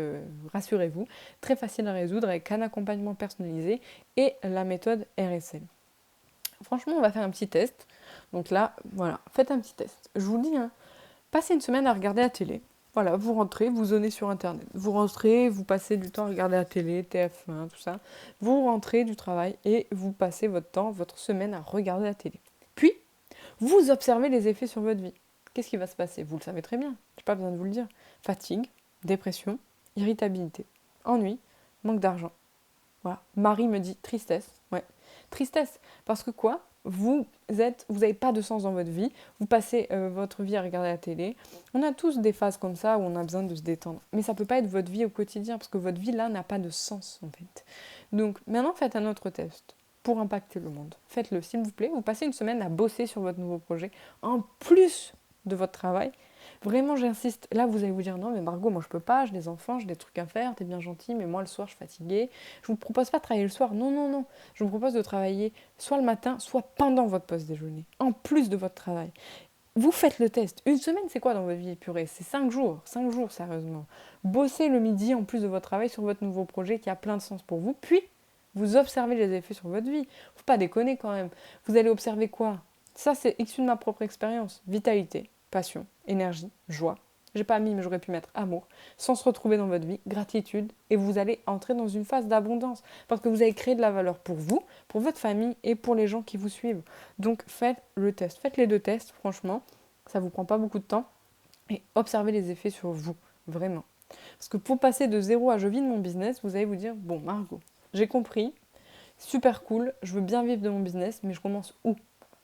rassurez-vous, très facile à résoudre avec un accompagnement personnalisé et la méthode RSL. Franchement, on va faire un petit test. Donc là, voilà, faites un petit test. Je vous le dis, hein, passez une semaine à regarder la télé. Voilà, vous rentrez, vous zonnez sur Internet. Vous rentrez, vous passez du temps à regarder la télé, TF1, tout ça. Vous rentrez du travail et vous passez votre temps, votre semaine à regarder la télé. Puis, vous observez les effets sur votre vie. Qu'est-ce qui va se passer? Vous le savez très bien, je n'ai pas besoin de vous le dire. Fatigue, dépression, irritabilité, ennui, manque d'argent. Voilà. Marie me dit tristesse. Ouais, tristesse. Parce que quoi? Vous n'avez pas de sens dans votre vie. Vous passez votre vie à regarder la télé. On a tous des phases comme ça où on a besoin de se détendre. Mais ça ne peut pas être votre vie au quotidien parce que votre vie là n'a pas de sens en fait. Donc maintenant faites un autre test pour impacter le monde. Faites-le s'il vous plaît. Vous passez une semaine à bosser sur votre nouveau projet en plus de votre travail. Vraiment, j'insiste. Là, vous allez vous dire non, mais Margot, moi je peux pas, j'ai des enfants, j'ai des trucs à faire, t'es bien gentil, mais moi le soir je suis fatiguée. Je vous propose pas de travailler le soir. Non, non, non. Je vous propose de travailler soit le matin, soit pendant votre pause déjeuner, en plus de votre travail. Vous faites le test. Une semaine, c'est quoi dans votre vie purée? C'est 5 jours. 5 jours, sérieusement. Bossez le midi en plus de votre travail sur votre nouveau projet qui a plein de sens pour vous. Puis, vous observez les effets sur votre vie. Faut pas déconner quand même. Vous allez observer quoi? Ça, c'est issu de ma propre expérience. Vitalité, passion, énergie, joie. J'ai pas mis, mais j'aurais pu mettre amour. Sans se retrouver dans votre vie, gratitude. Et vous allez entrer dans une phase d'abondance. Parce que vous avez créé de la valeur pour vous, pour votre famille et pour les gens qui vous suivent. Donc faites le test. Faites les deux tests, franchement. Ça vous prend pas beaucoup de temps. Et observez les effets sur vous. vraiment. Parce que pour passer de zéro à je vis de mon business, vous allez vous dire, bon Margot, j'ai compris, super cool, je veux bien vivre de mon business, mais je commence où?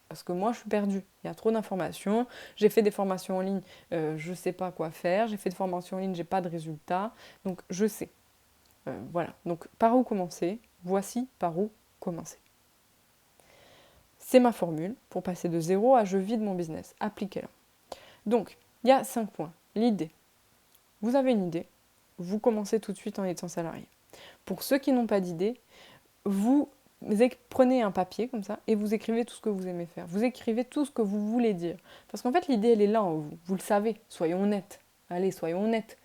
Parce que moi, je suis perdue. Il y a trop d'informations. J'ai fait des formations en ligne, je ne sais pas quoi faire. J'ai fait des formations en ligne, j'ai pas de résultats. Donc, je sais. Voilà. Donc, par où commencer? Voici par où commencer. C'est ma formule pour passer de zéro à je vis de mon business. Appliquez-la. Donc, il y a 5 points. L'idée. Vous avez une idée, vous commencez tout de suite en étant salarié. Pour ceux qui n'ont pas d'idée, vous prenez un papier comme ça et vous écrivez tout ce que vous aimez faire. Vous écrivez tout ce que vous voulez dire. Parce qu'en fait, l'idée, elle est là en vous. Vous le savez. Soyons honnêtes. Allez, soyons honnêtes.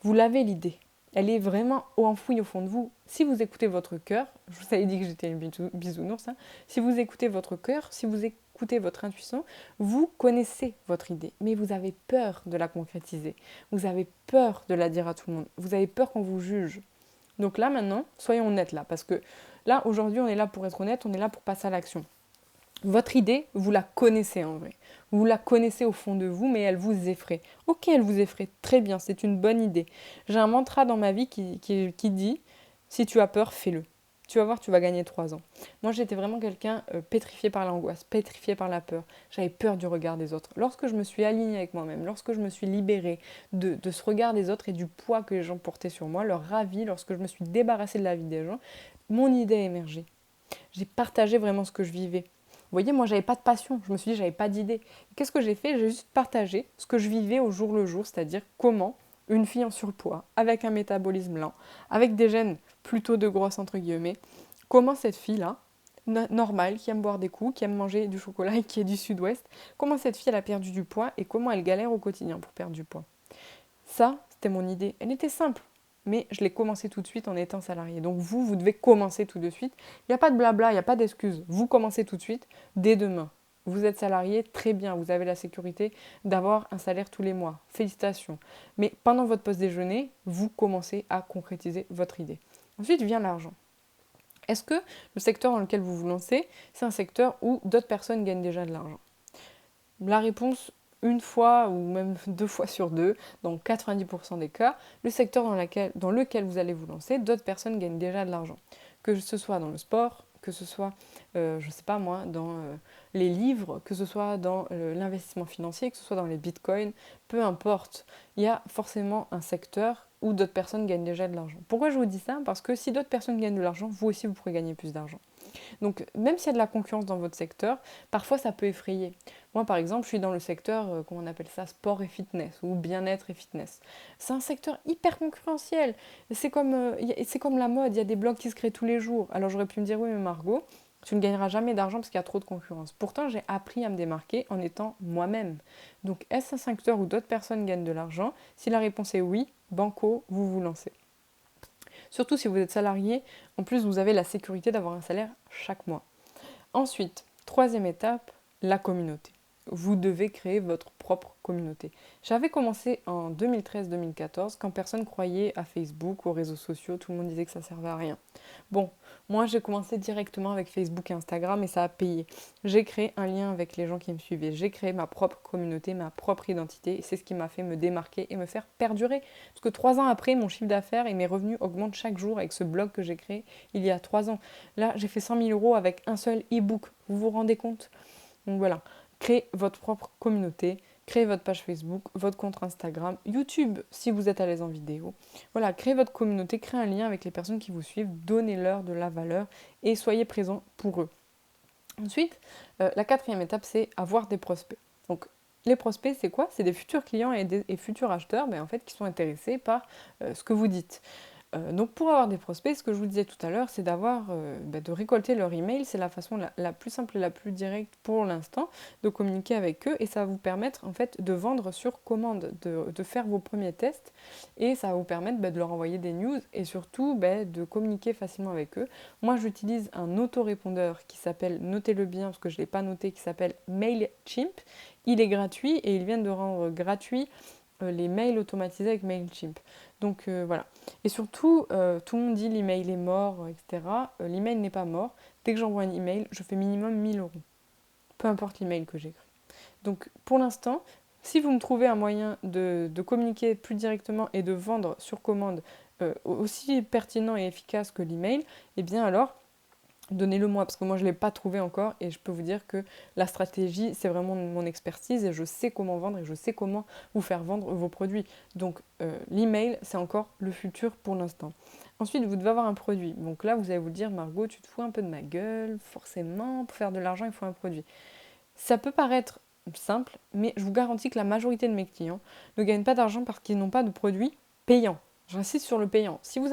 Vous l'avez, l'idée. Elle est vraiment enfouie au fond de vous. Si vous écoutez votre cœur, je vous avais dit que j'étais une bisounours, hein, si vous écoutez votre cœur, si vous écoutez votre intuition, vous connaissez votre idée, mais vous avez peur de la concrétiser. Vous avez peur de la dire à tout le monde. Vous avez peur qu'on vous juge. Donc là, maintenant, soyons honnêtes là, parce que là, aujourd'hui, on est là pour être honnête, on est là pour passer à l'action. Votre idée, vous la connaissez en vrai. Vous la connaissez au fond de vous, mais elle vous effraie. Ok, elle vous effraie, très bien, c'est une bonne idée. J'ai un mantra dans ma vie qui dit, si tu as peur, fais-le. Tu vas voir, tu vas gagner 3 ans. Moi, j'étais vraiment quelqu'un pétrifié par l'angoisse, pétrifié par la peur. J'avais peur du regard des autres. Lorsque je me suis alignée avec moi-même, lorsque je me suis libérée de ce regard des autres et du poids que les gens portaient sur moi, leur avis, lorsque je me suis débarrassée de la vie des gens, mon idée a émergé. J'ai partagé vraiment ce que je vivais. Vous voyez, moi, j'avais pas de passion. Je me suis dit, j'avais pas d'idée. Qu'est-ce que j'ai fait? J'ai juste partagé ce que je vivais au jour le jour, c'est-à-dire comment une fille en surpoids, avec un métabolisme lent, avec des gènes plutôt de grosse entre guillemets, comment cette fille-là, normale, qui aime boire des coups, qui aime manger du chocolat et qui est du sud-ouest, comment cette fille, elle a perdu du poids et comment elle galère au quotidien pour perdre du poids. Ça, c'était mon idée. Elle était simple, mais je l'ai commencé tout de suite en étant salarié. Donc vous devez commencer tout de suite. Il n'y a pas de blabla, il n'y a pas d'excuses. Vous commencez tout de suite, dès demain. Vous êtes salarié, très bien, vous avez la sécurité d'avoir un salaire tous les mois. Félicitations. Mais pendant votre pause déjeuner, vous commencez à concrétiser votre idée. Ensuite vient l'argent. Est-ce que le secteur dans lequel vous vous lancez, c'est un secteur où d'autres personnes gagnent déjà de l'argent? La réponse, une fois ou même 2 fois sur 2, dans 90% des cas, le secteur dans lequel vous allez vous lancer, d'autres personnes gagnent déjà de l'argent. Que ce soit dans le sport, que ce soit, je ne sais pas moi, dans les livres, que ce soit dans l'investissement financier, que ce soit dans les bitcoins, peu importe, il y a forcément un secteur où d'autres personnes gagnent déjà de l'argent. Pourquoi je vous dis ça? Parce que si d'autres personnes gagnent de l'argent, vous aussi vous pourrez gagner plus d'argent. Donc même s'il y a de la concurrence dans votre secteur, parfois ça peut effrayer. Moi par exemple, je suis dans le secteur, comment on appelle ça, sport et fitness, ou bien-être et fitness. C'est un secteur hyper concurrentiel. C'est comme la mode, il y a des blogs qui se créent tous les jours. Alors j'aurais pu me dire, oui mais Margot, tu ne gagneras jamais d'argent parce qu'il y a trop de concurrence. Pourtant, j'ai appris à me démarquer en étant moi-même. Donc, est-ce un secteur où d'autres personnes gagnent de l'argent? Si la réponse est oui, banco, vous vous lancez. Surtout si vous êtes salarié, en plus vous avez la sécurité d'avoir un salaire chaque mois. Ensuite, troisième étape, la communauté. Vous devez créer votre propre communauté. J'avais commencé en 2013-2014 quand personne croyait à Facebook, aux réseaux sociaux, tout le monde disait que ça servait à rien. Bon, moi j'ai commencé directement avec Facebook et Instagram et ça a payé. J'ai créé un lien avec les gens qui me suivaient. J'ai créé ma propre communauté, ma propre identité et c'est ce qui m'a fait me démarquer et me faire perdurer. Parce que 3 ans après, mon chiffre d'affaires et mes revenus augmentent chaque jour avec ce blog que j'ai créé il y a 3 ans. Là, j'ai fait 100 000 euros avec un seul e-book. Vous vous rendez compte? Donc voilà, créez votre propre communauté, créez votre page Facebook, votre compte Instagram, YouTube si vous êtes à l'aise en vidéo. Voilà, créez votre communauté, créez un lien avec les personnes qui vous suivent, donnez-leur de la valeur et soyez présent pour eux. Ensuite, la quatrième étape, c'est avoir des prospects. Donc, les prospects, c'est quoi? C'est des futurs clients et futurs acheteurs en fait, qui sont intéressés par ce que vous dites. Donc pour avoir des prospects, ce que je vous disais tout à l'heure, c'est de récolter leur email. C'est la façon la plus simple et la plus directe pour l'instant de communiquer avec eux et ça va vous permettre en fait de vendre sur commande, de faire vos premiers tests et ça va vous permettre de leur envoyer des news et surtout de communiquer facilement avec eux. Moi j'utilise un autorépondeur qui s'appelle, notez-le bien parce que je ne l'ai pas noté, qui s'appelle MailChimp. Il est gratuit et ils viennent de rendre gratuit les mails automatisés avec MailChimp. Donc voilà. Et surtout, tout le monde dit l'email est mort, etc. L'email n'est pas mort. Dès que j'envoie un email, je fais minimum 1 000 euros. Peu importe l'email que j'écris. Donc pour l'instant, Si vous me trouvez un moyen de communiquer plus directement et de vendre sur commande aussi pertinent et efficace que l'email, eh bien alors, donnez-le moi, parce que moi je ne l'ai pas trouvé encore et je peux vous dire que la stratégie, c'est vraiment mon expertise et je sais comment vendre et je sais comment vous faire vendre vos produits. Donc l'email, c'est encore le futur pour l'instant. Ensuite, vous devez avoir un produit. Donc là, vous allez vous dire, Margot, tu te fous un peu de ma gueule, forcément, pour faire de l'argent, il faut un produit. Ça peut paraître simple, mais je vous garantis que la majorité de mes clients ne gagnent pas d'argent parce qu'ils n'ont pas de produit payant. J'insiste sur le payant. Si vous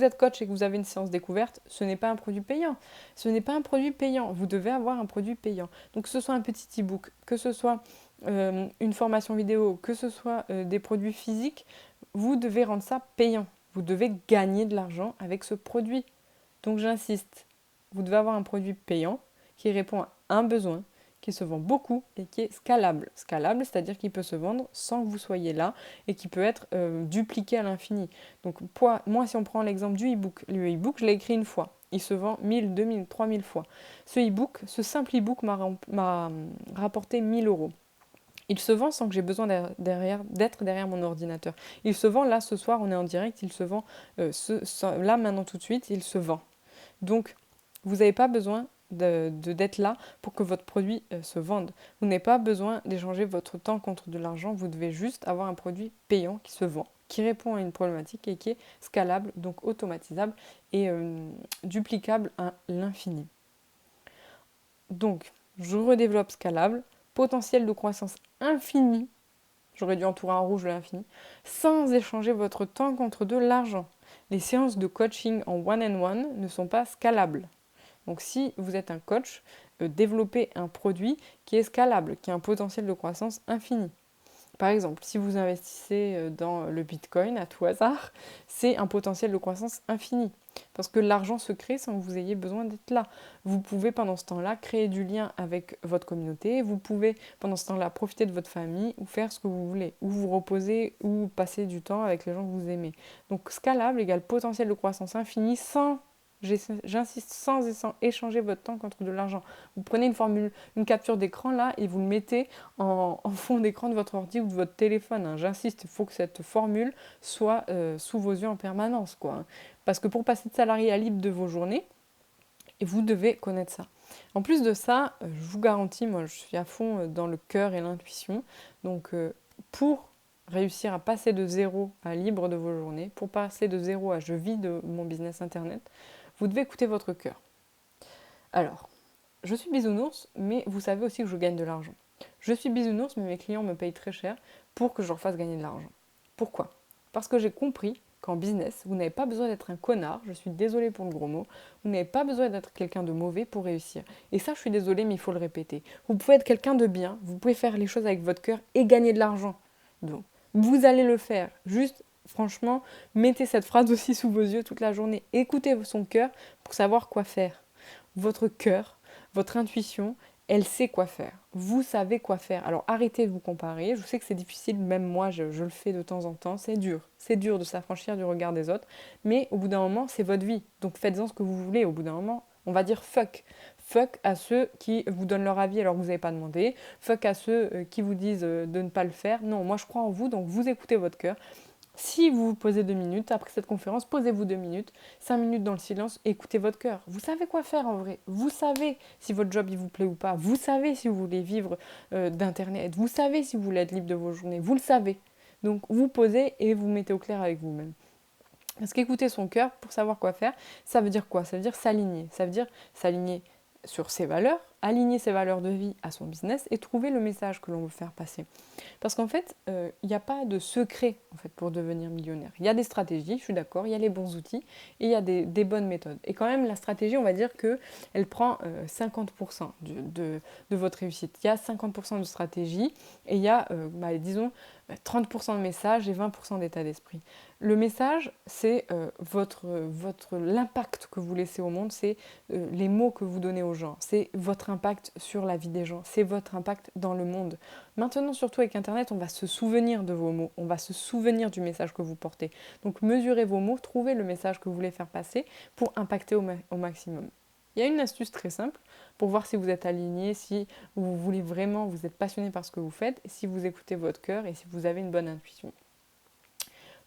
êtes coach et que vous avez une séance découverte, ce n'est pas un produit payant. Ce n'est pas un produit payant. Vous devez avoir un produit payant. Donc que ce soit un petit e-book, que ce soit une formation vidéo, que ce soit des produits physiques, vous devez rendre ça payant. Vous devez gagner de l'argent avec ce produit. Donc j'insiste, vous devez avoir un produit payant qui répond à un besoin, qui se vend beaucoup et qui est scalable. Scalable, c'est-à-dire qu'il peut se vendre sans que vous soyez là et qui peut être dupliqué à l'infini. Donc moi, si on prend l'exemple du e-book, le e-book, je l'ai écrit une fois. Il se vend 1000, 2000, 3000 fois. Ce e-book, ce simple e-book m'a rapporté 1000 euros. Il se vend sans que j'ai besoin d'être derrière mon ordinateur. Il se vend là, ce soir, on est en direct, il se vend là, maintenant, tout de suite, il se vend. Donc, vous n'avez pas besoin d'être là pour que votre produit se vende. Vous n'avez pas besoin d'échanger votre temps contre de l'argent. Vous devez juste avoir un produit payant qui se vend, qui répond à une problématique et qui est scalable, donc automatisable et duplicable à l'infini. Donc, je redéveloppe scalable, potentiel de croissance infini. J'aurais dû entourer un rouge de l'infini, sans échanger votre temps contre de l'argent. Les séances de coaching en one-on-one ne sont pas scalables. Donc si vous êtes un coach, développez un produit qui est scalable, qui a un potentiel de croissance infini. Par exemple, si vous investissez dans le Bitcoin à tout hasard, c'est un potentiel de croissance infini. Parce que l'argent se crée sans que vous ayez besoin d'être là. Vous pouvez pendant ce temps-là créer du lien avec votre communauté, vous pouvez pendant ce temps-là profiter de votre famille ou faire ce que vous voulez, ou vous reposer ou passer du temps avec les gens que vous aimez. Donc scalable égale potentiel de croissance infini sans j'insiste, sans échanger votre temps contre de l'argent. Vous prenez une capture d'écran là et vous le mettez en fond d'écran de votre ordi ou de votre téléphone. Hein. J'insiste, il faut que cette formule soit sous vos yeux en permanence. Quoi. Parce que pour passer de salarié à libre de vos journées, vous devez connaître ça. En plus de ça, je vous garantis, moi je suis à fond dans le cœur et l'intuition. Donc pour réussir à passer de zéro à libre de vos journées, pour passer de zéro à je vis de mon business internet, vous devez écouter votre cœur. Alors, je suis bisounours, mais vous savez aussi que je gagne de l'argent. Je suis bisounours, mais mes clients me payent très cher pour que je leur fasse gagner de l'argent. Pourquoi ? Parce que j'ai compris qu'en business, vous n'avez pas besoin d'être un connard, je suis désolée pour le gros mot, vous n'avez pas besoin d'être quelqu'un de mauvais pour réussir. Et ça, je suis désolée, mais il faut le répéter. Vous pouvez être quelqu'un de bien, vous pouvez faire les choses avec votre cœur et gagner de l'argent. Donc, vous allez le faire. Juste, franchement, mettez cette phrase aussi sous vos yeux toute la journée. Écoutez son cœur pour savoir quoi faire. Votre cœur, votre intuition, elle sait quoi faire. Vous savez quoi faire. Alors arrêtez de vous comparer. Je sais que c'est difficile, même moi je le fais de temps en temps. C'est dur. C'est dur de s'affranchir du regard des autres. Mais au bout d'un moment, c'est votre vie. Donc faites-en ce que vous voulez. Au bout d'un moment, on va dire fuck. Fuck à ceux qui vous donnent leur avis alors que vous n'avez pas demandé. Fuck à ceux qui vous disent de ne pas le faire. Non, moi je crois en vous, donc vous écoutez votre cœur. Si vous vous posez 2 minutes, après cette conférence, posez-vous 2 minutes, 5 minutes dans le silence, et écoutez votre cœur. Vous savez quoi faire en vrai. Vous savez si votre job il vous plaît ou pas. Vous savez si vous voulez vivre d'Internet. Vous savez si vous voulez être libre de vos journées. Vous le savez. Donc vous posez et vous mettez au clair avec vous-même. Parce qu'écouter son cœur pour savoir quoi faire, ça veut dire quoi ? Ça veut dire s'aligner. Ça veut dire s'aligner sur ses valeurs, aligner ses valeurs de vie à son business et trouver le message que l'on veut faire passer. Parce qu'en fait, il n'y a pas de secret en fait, pour devenir millionnaire. Il y a des stratégies, je suis d'accord, il y a les bons outils et il y a des bonnes méthodes. Et quand même, la stratégie, on va dire qu'elle prend 50% de votre réussite. Il y a 50% de stratégie et il y a, disons, 30% de message et 20% d'état d'esprit. Le message, c'est l'impact que vous laissez au monde, c'est les mots que vous donnez aux gens, c'est votre impact sur la vie des gens, c'est votre impact dans le monde. Maintenant, surtout avec Internet, on va se souvenir de vos mots, on va se souvenir du message que vous portez. Donc mesurez vos mots, trouvez le message que vous voulez faire passer pour impacter au maximum. Il y a une astuce très simple pour voir si vous êtes aligné, si vous voulez vraiment, vous êtes passionné par ce que vous faites, si vous écoutez votre cœur et si vous avez une bonne intuition.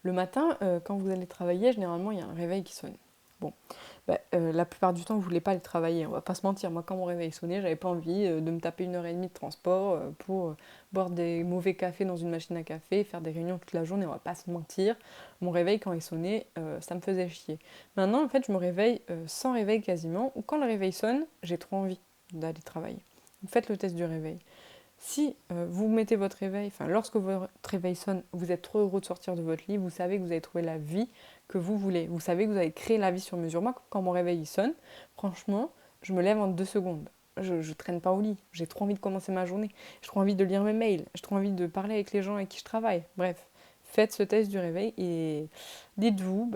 Le matin, quand vous allez travailler, généralement, il y a un réveil qui sonne. Bon, la plupart du temps, vous ne voulez pas aller travailler, on va pas se mentir. Moi, quand mon réveil sonnait, j'avais pas envie de me taper 1 heure et demie de transport pour boire des mauvais cafés dans une machine à café, faire des réunions toute la journée, on va pas se mentir. Mon réveil, quand il sonnait, ça me faisait chier. Maintenant, en fait, je me réveille sans réveil quasiment, ou quand le réveil sonne, j'ai trop envie d'aller travailler. Faites le test du réveil. Si vous mettez votre réveil, enfin lorsque votre réveil sonne, vous êtes trop heureux de sortir de votre lit, vous savez que vous avez trouvé la vie que vous voulez, vous savez que vous avez créé la vie sur mesure. Moi, quand mon réveil il sonne, franchement, je me lève en 2 secondes. Je traîne pas au lit, j'ai trop envie de commencer ma journée, j'ai trop envie de lire mes mails, j'ai trop envie de parler avec les gens avec qui je travaille. Bref, faites ce test du réveil et dites-vous,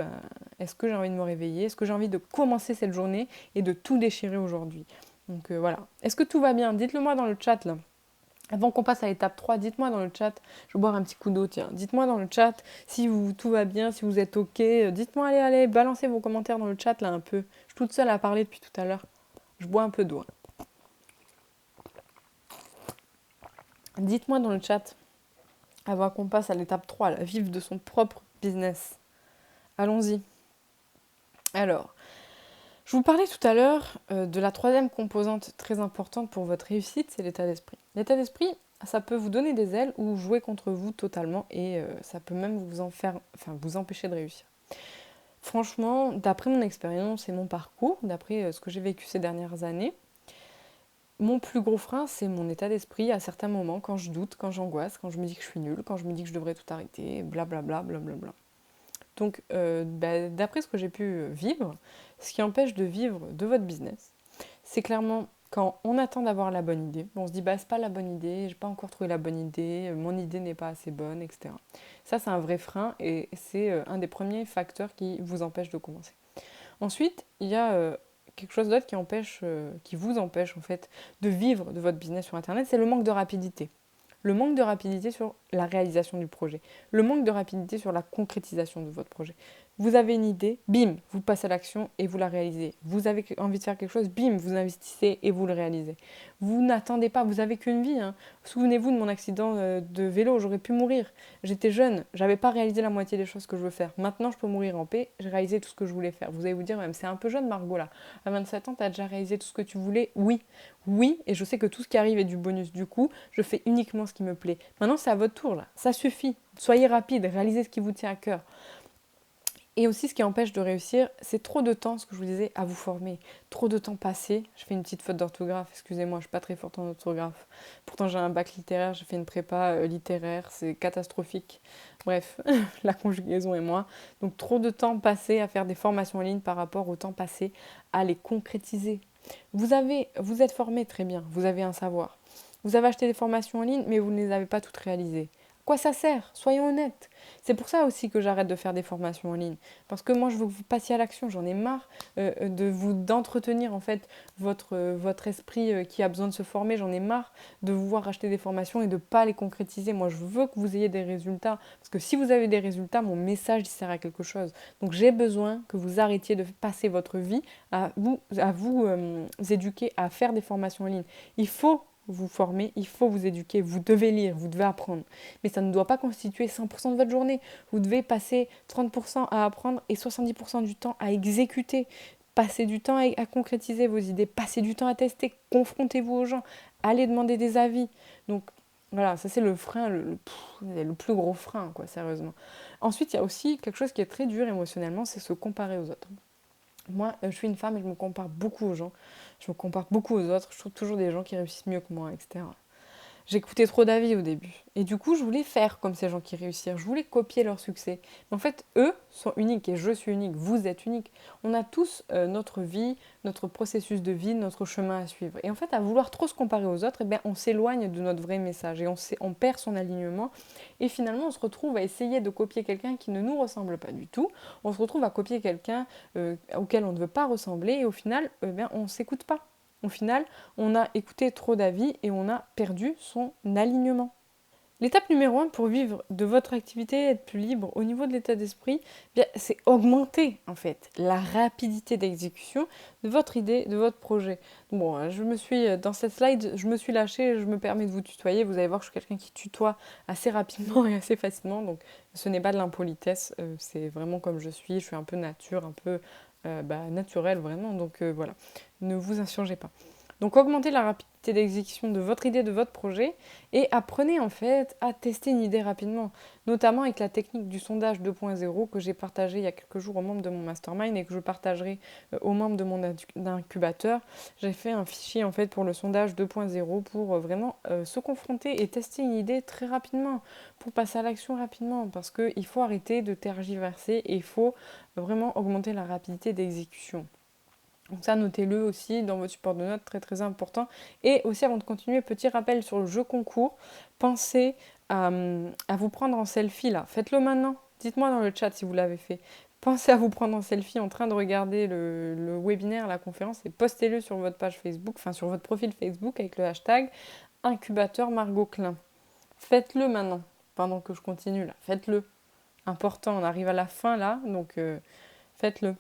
est-ce que j'ai envie de me réveiller, est-ce que j'ai envie de commencer cette journée et de tout déchirer aujourd'hui. Donc voilà. Est-ce que tout va bien? Dites-le moi dans le chat là. Avant qu'on passe à l'étape 3, dites-moi dans le chat, je vais boire un petit coup d'eau, tiens. Dites-moi dans le chat si tout va bien, si vous êtes ok. Dites-moi, allez, balancez vos commentaires dans le chat là un peu. Je suis toute seule à parler depuis tout à l'heure. Je bois un peu d'eau. Dites-moi dans le chat, avant qu'on passe à l'étape 3, la vivre de son propre business. Allons-y. Alors, je vous parlais tout à l'heure de la troisième composante très importante pour votre réussite, c'est l'état d'esprit. L'état d'esprit, ça peut vous donner des ailes ou jouer contre vous totalement et ça peut même vous empêcher de réussir. Franchement, d'après mon expérience et mon parcours, d'après ce que j'ai vécu ces dernières années, mon plus gros frein, c'est mon état d'esprit à certains moments, quand je doute, quand j'angoisse, quand je me dis que je suis nulle, quand je me dis que je devrais tout arrêter, blablabla, blablabla. Donc, d'après ce que j'ai pu vivre, ce qui empêche de vivre de votre business, c'est clairement quand on attend d'avoir la bonne idée. On se dit, c'est pas la bonne idée, j'ai pas encore trouvé la bonne idée, mon idée n'est pas assez bonne, etc. Ça, c'est un vrai frein et c'est un des premiers facteurs qui vous empêche de commencer. Ensuite, il y a quelque chose d'autre qui vous empêche en fait de vivre de votre business sur Internet, c'est le manque de rapidité. Le manque de rapidité sur la réalisation du projet. Le manque de rapidité sur la concrétisation de votre projet. Vous avez une idée, bim, vous passez à l'action et vous la réalisez. Vous avez envie de faire quelque chose, bim, vous investissez et vous le réalisez. Vous n'attendez pas, vous avez qu'une vie. Souvenez-vous de mon accident de vélo, j'aurais pu mourir. J'étais jeune, j'avais pas réalisé la moitié des choses que je veux faire. Maintenant, je peux mourir en paix, j'ai réalisé tout ce que je voulais faire. Vous allez vous dire, même c'est un peu jeune Margot là. À 27 ans, tu as déjà réalisé tout ce que tu voulais? Oui. Oui, et je sais que tout ce qui arrive est du bonus. Du coup, je fais uniquement ce qui me plaît. Maintenant, c'est à votre tour là. Ça suffit. Soyez rapide, réalisez ce qui vous tient à cœur. Et aussi, ce qui empêche de réussir, c'est trop de temps, ce que je vous disais, à vous former. Trop de temps passé. Je fais une petite faute d'orthographe, excusez-moi, je suis pas très forte en orthographe. Pourtant, j'ai un bac littéraire, j'ai fait une prépa littéraire, c'est catastrophique. Bref, la conjugaison et moi. Donc, trop de temps passé à faire des formations en ligne par rapport au temps passé à les concrétiser. Vous êtes formé très bien, vous avez un savoir. Vous avez acheté des formations en ligne, mais vous ne les avez pas toutes réalisées. À quoi ça sert? Soyons honnêtes. C'est pour ça aussi que j'arrête de faire des formations en ligne. Parce que moi, je veux que vous passiez à l'action. J'en ai marre d'entretenir en fait votre esprit qui a besoin de se former. J'en ai marre de vous voir acheter des formations et de ne pas les concrétiser. Moi, je veux que vous ayez des résultats. Parce que si vous avez des résultats, mon message il sert à quelque chose. Donc, j'ai besoin que vous arrêtiez de passer votre vie à vous éduquer à faire des formations en ligne. Il faut vous former, il faut vous éduquer, vous devez lire, vous devez apprendre. Mais ça ne doit pas constituer 100% de votre journée. Vous devez passer 30% à apprendre et 70% du temps à exécuter. Passez du temps à concrétiser vos idées, passez du temps à tester, confrontez-vous aux gens, allez demander des avis. Donc voilà, ça c'est le frein, le plus gros frein, quoi, sérieusement. Ensuite, il y a aussi quelque chose qui est très dur émotionnellement, c'est se comparer aux autres. Moi, je suis une femme et je me compare beaucoup aux gens. Je me compare beaucoup aux autres. Je trouve toujours des gens qui réussissent mieux que moi, etc. J'écoutais trop d'avis au début. Et du coup, je voulais faire comme ces gens qui réussissent. Je voulais copier leur succès. Mais en fait, eux sont uniques et je suis unique. Vous êtes unique. On a tous notre vie, notre processus de vie, notre chemin à suivre. Et en fait, à vouloir trop se comparer aux autres, on s'éloigne de notre vrai message et on perd son alignement. Et finalement, on se retrouve à essayer de copier quelqu'un qui ne nous ressemble pas du tout. On se retrouve à copier quelqu'un auquel on ne veut pas ressembler. Et au final, on ne s'écoute pas. Au final, on a écouté trop d'avis et on a perdu son alignement. L'étape numéro 1 pour vivre de votre activité, être plus libre au niveau de l'état d'esprit, bien, c'est augmenter en fait la rapidité d'exécution de votre idée, de votre projet. Bon, dans cette slide, je me suis lâchée, je me permets de vous tutoyer. Vous allez voir que je suis quelqu'un qui tutoie assez rapidement et assez facilement. Donc ce n'est pas de l'impolitesse, c'est vraiment comme je suis. Je suis un peu nature, un peu naturelle vraiment. Donc voilà, ne vous insurgez pas. Donc augmentez la rapidité d'exécution de votre idée, de votre projet et apprenez en fait à tester une idée rapidement, notamment avec la technique du sondage 2.0 que j'ai partagé il y a quelques jours aux membres de mon mastermind et que je partagerai aux membres de mon incubateur. J'ai fait un fichier en fait pour le sondage 2.0 pour vraiment se confronter et tester une idée très rapidement, pour passer à l'action rapidement parce qu'il faut arrêter de tergiverser et il faut vraiment augmenter la rapidité d'exécution. Donc ça, notez-le aussi dans votre support de notes, très très important. Et aussi, avant de continuer, petit rappel sur le jeu concours, pensez à vous prendre en selfie là. Faites-le maintenant. Dites-moi dans le chat si vous l'avez fait. Pensez à vous prendre en selfie en train de regarder le webinaire, la conférence, et postez-le sur votre page Facebook, enfin sur votre profil Facebook avec le hashtag incubateur Margot Klein. Faites-le maintenant, pendant que je continue là. Faites-le. Important, on arrive à la fin là, donc faites-le.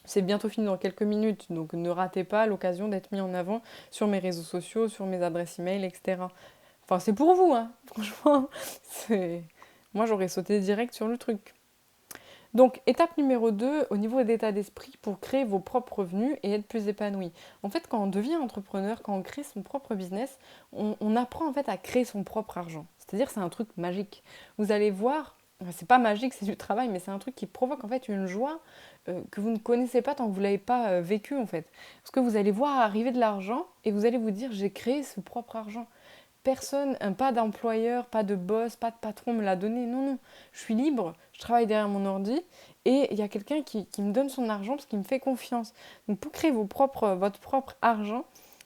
C'est bientôt fini dans quelques minutes, donc ne ratez pas l'occasion d'être mis en avant sur mes réseaux sociaux, sur mes adresses email, etc. Enfin, c'est pour vous, hein, franchement. Moi, j'aurais sauté direct sur le truc. Donc, étape numéro 2, au niveau d'état d'esprit, pour créer vos propres revenus et être plus épanoui. En fait, quand on devient entrepreneur, quand on crée son propre business, on apprend en fait à créer son propre argent. C'est-à-dire c'est un truc magique. Vous allez voir, c'est pas magique, c'est du travail, mais c'est un truc qui provoque en fait une joie que vous ne connaissez pas tant que vous ne l'avez pas vécu en fait. Parce que vous allez voir arriver de l'argent et vous allez vous dire j'ai créé ce propre argent. Personne, pas d'employeur, pas de boss, pas de patron me l'a donné. Non, non, je suis libre, je travaille derrière mon ordi et il y a quelqu'un qui me donne son argent parce qu'il me fait confiance. Donc pour créer votre propre argent,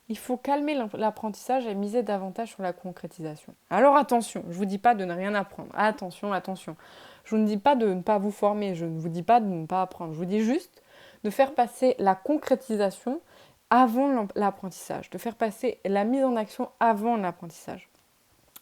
il faut calmer l'apprentissage et miser davantage sur la concrétisation. Alors attention, je ne vous dis pas de ne rien apprendre. Attention, attention. Je vous ne dis pas de ne pas vous former, je ne vous dis pas de ne pas apprendre. Je vous dis juste de faire passer la concrétisation avant l'apprentissage, de faire passer la mise en action avant l'apprentissage.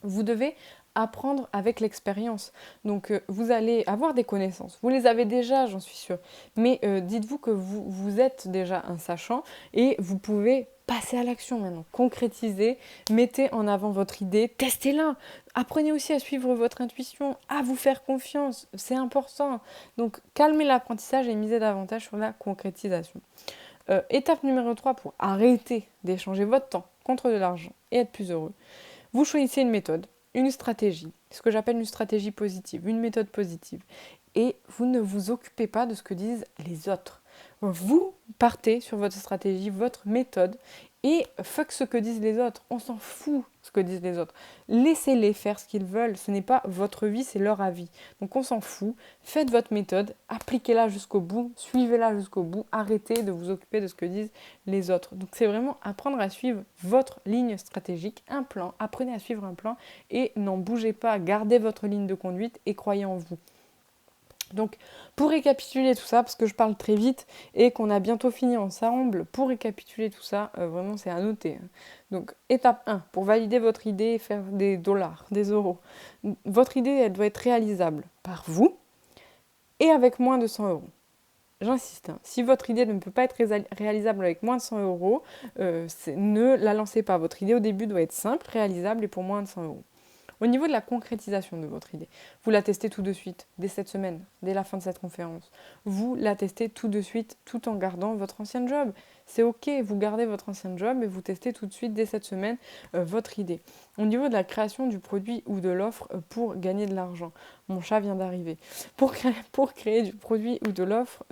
Vous devez apprendre avec l'expérience. Donc vous allez avoir des connaissances. Vous les avez déjà, j'en suis sûre. Mais dites-vous que vous êtes déjà un sachant et vous pouvez passer à l'action maintenant. Concrétiser, mettez en avant votre idée, testez-la. Apprenez aussi à suivre votre intuition, à vous faire confiance. C'est important. Donc calmez l'apprentissage et misez davantage sur la concrétisation. Étape numéro 3 pour arrêter d'échanger votre temps contre de l'argent et être plus heureux. Vous choisissez une méthode, une stratégie, ce que j'appelle une stratégie positive, une méthode positive. Et vous ne vous occupez pas de ce que disent les autres. Vous partez sur votre stratégie, votre méthode, et fuck ce que disent les autres. On s'en fout ce que disent les autres. Laissez-les faire ce qu'ils veulent. Ce n'est pas votre vie, c'est leur avis. Donc on s'en fout. Faites votre méthode, appliquez-la jusqu'au bout, suivez-la jusqu'au bout. Arrêtez de vous occuper de ce que disent les autres. Donc c'est vraiment apprendre à suivre votre ligne stratégique, un plan. Apprenez à suivre un plan et n'en bougez pas. Gardez votre ligne de conduite et croyez en vous. Donc, pour récapituler tout ça, parce que je parle très vite et qu'on a bientôt fini ensemble, pour récapituler tout ça, vraiment c'est à noter. Donc, étape 1, pour valider votre idée et faire des dollars, des euros. Votre idée, elle doit être réalisable par vous et avec moins de 100 euros. J'insiste, hein, si votre idée ne peut pas être réalisable avec moins de 100 euros, ne la lancez pas. Votre idée au début doit être simple, réalisable et pour moins de 100 euros. Au niveau de la concrétisation de votre idée, vous la testez tout de suite, dès cette semaine, dès la fin de cette conférence. Vous la testez tout de suite, tout en gardant votre ancien job. C'est ok, vous gardez votre ancien job et vous testez tout de suite, dès cette semaine, votre idée. Au niveau de la création du produit ou de l'offre pour gagner de l'argent, mon chat vient d'arriver. Pour créer du produit ou de l'offre,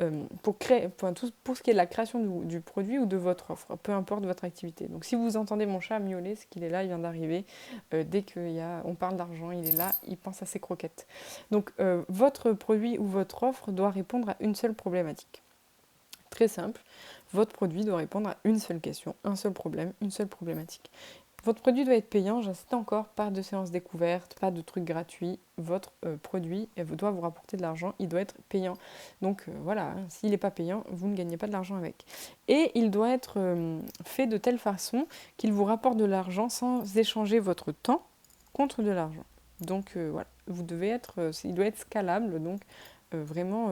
pour ce qui est de la création du produit ou de votre offre, peu importe votre activité. Donc si vous entendez mon chat miauler, c'est qu'il est là, il vient d'arriver. Dès qu'on parle d'argent, il est là, il pense à ses croquettes. Donc votre produit ou votre offre doit répondre à une seule problématique. Très simple, votre produit doit répondre à une seule question, un seul problème, une seule problématique. Votre produit doit être payant, j'insiste encore, pas de séance découverte, pas de trucs gratuits. Votre produit doit vous rapporter de l'argent, il doit être payant. Donc voilà, hein, s'il n'est pas payant, vous ne gagnez pas de l'argent avec. Et il doit être fait de telle façon qu'il vous rapporte de l'argent sans échanger votre temps contre de l'argent. Donc voilà, il doit être scalable, donc vraiment,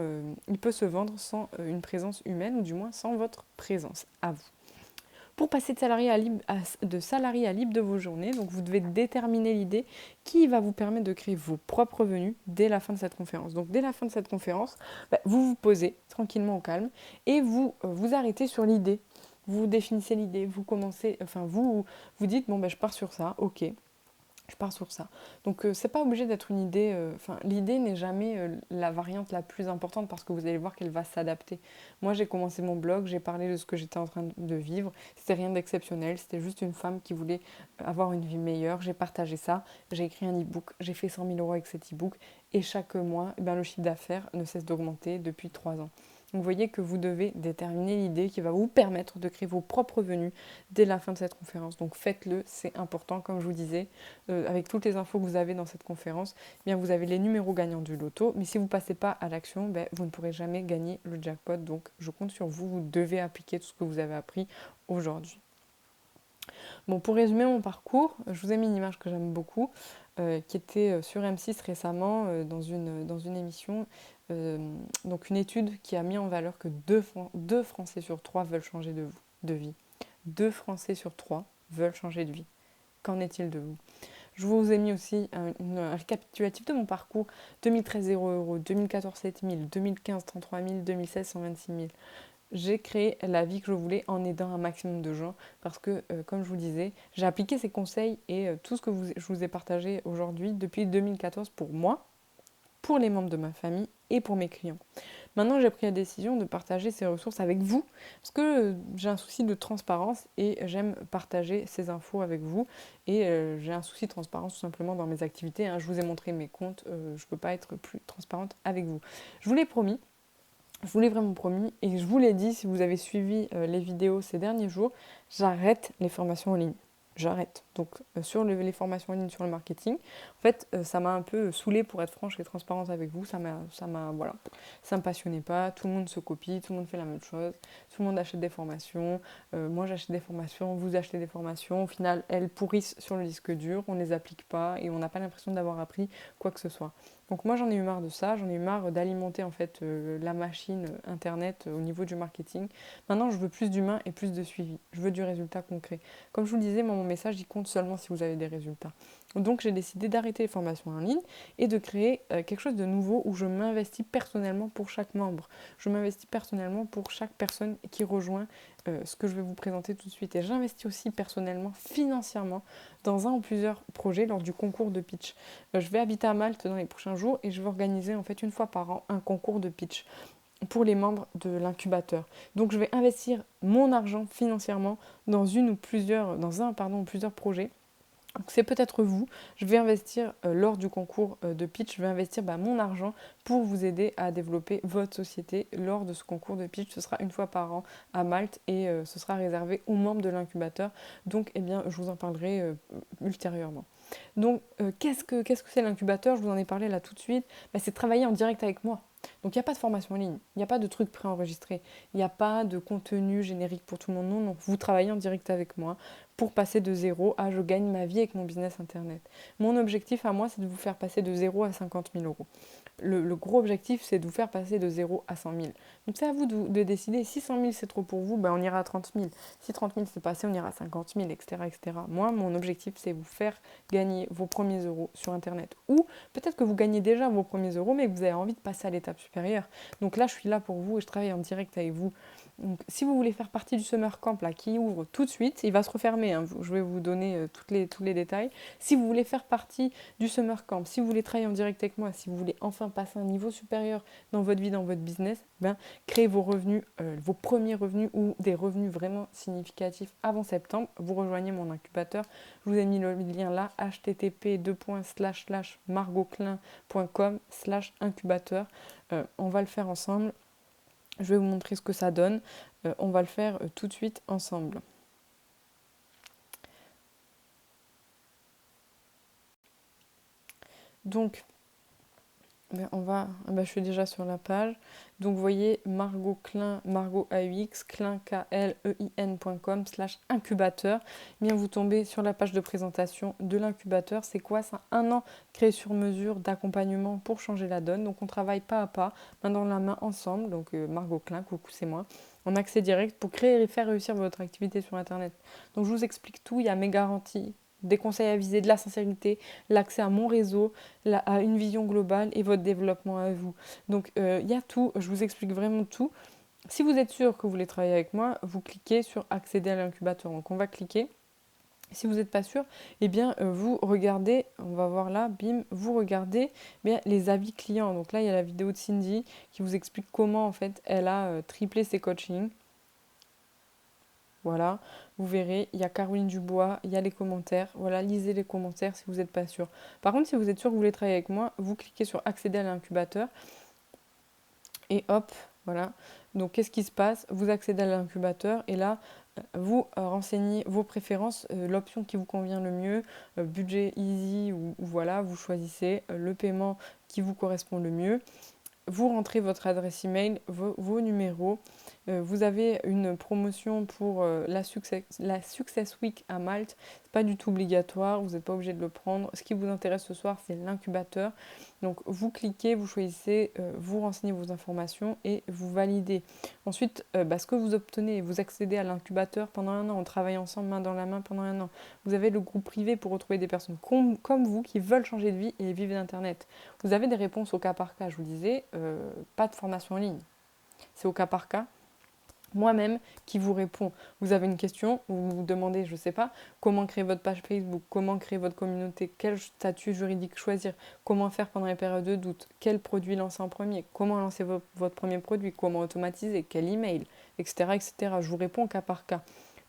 il peut se vendre sans une présence humaine, ou du moins sans votre présence à vous. Pour passer de salarié à libre de vos journées, donc vous devez déterminer l'idée qui va vous permettre de créer vos propres revenus dès la fin de cette conférence. Donc dès la fin de cette conférence, vous vous posez tranquillement au calme et vous arrêtez sur l'idée. Vous définissez l'idée, vous commencez, vous dites bon je pars sur ça, ok, je pars sur ça. Donc c'est pas obligé d'être une idée, l'idée n'est jamais la variante la plus importante parce que vous allez voir qu'elle va s'adapter. Moi j'ai commencé mon blog, j'ai parlé de ce que j'étais en train de vivre, c'était rien d'exceptionnel, c'était juste une femme qui voulait avoir une vie meilleure, j'ai partagé ça, j'ai écrit un e-book, j'ai fait 100 000 euros avec cet e-book et chaque mois, le chiffre d'affaires ne cesse d'augmenter depuis 3 ans. Donc vous voyez que vous devez déterminer l'idée qui va vous permettre de créer vos propres revenus dès la fin de cette conférence. Donc faites-le, c'est important, comme je vous disais, avec toutes les infos que vous avez dans cette conférence, vous avez les numéros gagnants du loto, mais si vous ne passez pas à l'action, vous ne pourrez jamais gagner le jackpot. Donc je compte sur vous, vous devez appliquer tout ce que vous avez appris aujourd'hui. Bon, pour résumer mon parcours, je vous ai mis une image que j'aime beaucoup, qui était sur M6 récemment, dans une émission. Donc une étude qui a mis en valeur que 2 Français sur 3 veulent changer de vie. 2 Français sur 3 veulent changer de vie. Qu'en est-il de vous ? Je vous ai mis aussi un récapitulatif de mon parcours. 2013, 0 euros, 2014, 7 000, 2015, 33 000, 2016, 126 000. J'ai créé la vie que je voulais en aidant un maximum de gens parce que, comme je vous disais, j'ai appliqué ces conseils et tout ce que je vous ai partagé aujourd'hui depuis 2014 pour moi, pour les membres de ma famille et pour mes clients. Maintenant, j'ai pris la décision de partager ces ressources avec vous parce que j'ai un souci de transparence et j'aime partager ces infos avec vous. Et j'ai un souci de transparence tout simplement dans mes activités. Hein. Je vous ai montré mes comptes, je ne peux pas être plus transparente avec vous. Je vous l'ai promis. Je vous l'ai vraiment promis et je vous l'ai dit, si vous avez suivi les vidéos ces derniers jours, j'arrête les formations en ligne. J'arrête. Donc sur les formations en ligne sur le marketing, en fait, ça m'a un peu saoulée pour être franche et transparente avec vous. Voilà, ça me passionnait pas. Tout le monde se copie, tout le monde fait la même chose. Tout le monde achète des formations. Moi, j'achète des formations, vous achetez des formations. Au final, elles pourrissent sur le disque dur. On ne les applique pas et on n'a pas l'impression d'avoir appris quoi que ce soit. Donc moi j'en ai eu marre de ça, j'en ai eu marre d'alimenter en fait la machine internet au niveau du marketing. Maintenant je veux plus d'humain et plus de suivi, je veux du résultat concret. Comme je vous le disais, mon message il compte seulement si vous avez des résultats. Donc j'ai décidé d'arrêter les formations en ligne et de créer quelque chose de nouveau où je m'investis personnellement pour chaque membre. Je m'investis personnellement pour chaque personne qui rejoint ce que je vais vous présenter tout de suite. Et j'investis aussi personnellement, financièrement, dans un ou plusieurs projets lors du concours de pitch. Je vais habiter à Malte dans les prochains jours et je vais organiser en fait une fois par an un concours de pitch pour les membres de l'incubateur. Donc je vais investir mon argent financièrement dans un ou plusieurs projets. Donc c'est peut-être vous, je vais investir lors du concours de pitch, je vais investir mon argent pour vous aider à développer votre société lors de ce concours de pitch. Ce sera une fois par an à Malte et ce sera réservé aux membres de l'incubateur. Donc je vous en parlerai ultérieurement. Donc qu'est-ce que c'est l'incubateur ? Je vous en ai parlé là tout de suite. C'est travailler en direct avec moi. Donc il n'y a pas de formation en ligne, il n'y a pas de trucs préenregistrés, il n'y a pas de contenu générique pour tout le monde. Non, donc vous travaillez en direct avec moi pour passer de 0 à je gagne ma vie avec mon business internet. Mon objectif à moi, c'est de vous faire passer de 0 à 50 000 euros. Le gros objectif, c'est de vous faire passer de 0 à 100 000. Donc c'est à vous de décider. Si 100 000 c'est trop pour vous, on ira à 30 000. Si 30 000 c'est pas assez, on ira à 50 000, etc., etc. Moi, mon objectif, c'est vous faire gagner vos premiers euros sur Internet. Ou peut-être que vous gagnez déjà vos premiers euros, mais que vous avez envie de passer à l'étape supérieure. Donc là, je suis là pour vous et je travaille en direct avec vous. Donc, si vous voulez faire partie du Summer Camp là, qui ouvre tout de suite, il va se refermer, hein, je vais vous donner tous les détails. Si vous voulez faire partie du Summer Camp, si vous voulez travailler en direct avec moi, si vous voulez enfin passer à un niveau supérieur dans votre vie, dans votre business, créez vos revenus, vos premiers revenus ou des revenus vraiment significatifs avant septembre. Vous rejoignez mon incubateur. Je vous ai mis le lien là, http://margoclin.com/incubateur. On va le faire ensemble. Je vais vous montrer ce que ça donne. On va le faire tout de suite ensemble. Donc, Je suis déjà sur la page. Donc, vous voyez, Margot Klein, Margot AUX, Klein, klein.com/incubateur. Bien, vous tombez sur la page de présentation de l'incubateur. C'est quoi? C'est un an créé sur mesure d'accompagnement pour changer la donne. Donc, on travaille pas à pas, main dans la main ensemble. Donc, Margot Klein, coucou, c'est moi. En accès direct pour créer et faire réussir votre activité sur Internet. Donc, je vous explique tout. Il y a mes garanties, des conseils avisés, de la sincérité, l'accès à mon réseau, à une vision globale et votre développement à vous. Donc il y a tout, je vous explique vraiment tout. Si vous êtes sûr que vous voulez travailler avec moi, vous cliquez sur accéder à l'incubateur. Donc on va cliquer. Si vous n'êtes pas sûr, eh bien vous regardez, on va voir là, bim, vous regardez bien, les avis clients. Donc là il y a la vidéo de Cindy qui vous explique comment en fait elle a triplé ses coachings. Voilà, vous verrez, il y a Caroline Dubois, il y a les commentaires. Voilà, lisez les commentaires si vous n'êtes pas sûr. Par contre, si vous êtes sûr que vous voulez travailler avec moi, vous cliquez sur accéder à l'incubateur et hop, voilà. Donc, qu'est-ce qui se passe? Vous accédez à l'incubateur et là, vous renseignez vos préférences, l'option qui vous convient le mieux, budget easy ou voilà, vous choisissez le paiement qui vous correspond le mieux. Vous rentrez votre adresse email, vos numéros. Vous avez une promotion pour la Success Week à Malte. C'est pas du tout obligatoire, vous n'êtes pas obligé de le prendre. Ce qui vous intéresse ce soir, c'est l'incubateur. Donc vous cliquez, vous choisissez, vous renseignez vos informations et vous validez. Ensuite, ce que vous obtenez, vous accédez à l'incubateur pendant un an. On travaille ensemble main dans la main pendant un an. Vous avez le groupe privé pour retrouver des personnes comme vous qui veulent changer de vie et vivre d'Internet. Vous avez des réponses au cas par cas, je vous disais, pas de formation en ligne. C'est au cas par cas. Moi-même qui vous répond. Vous avez une question, vous vous demandez, je ne sais pas, comment créer votre page Facebook, comment créer votre communauté, quel statut juridique choisir, comment faire pendant les périodes de doute, quel produit lancer en premier, comment lancer votre premier produit, comment automatiser, quel email, etc., etc. Je vous réponds au cas par cas.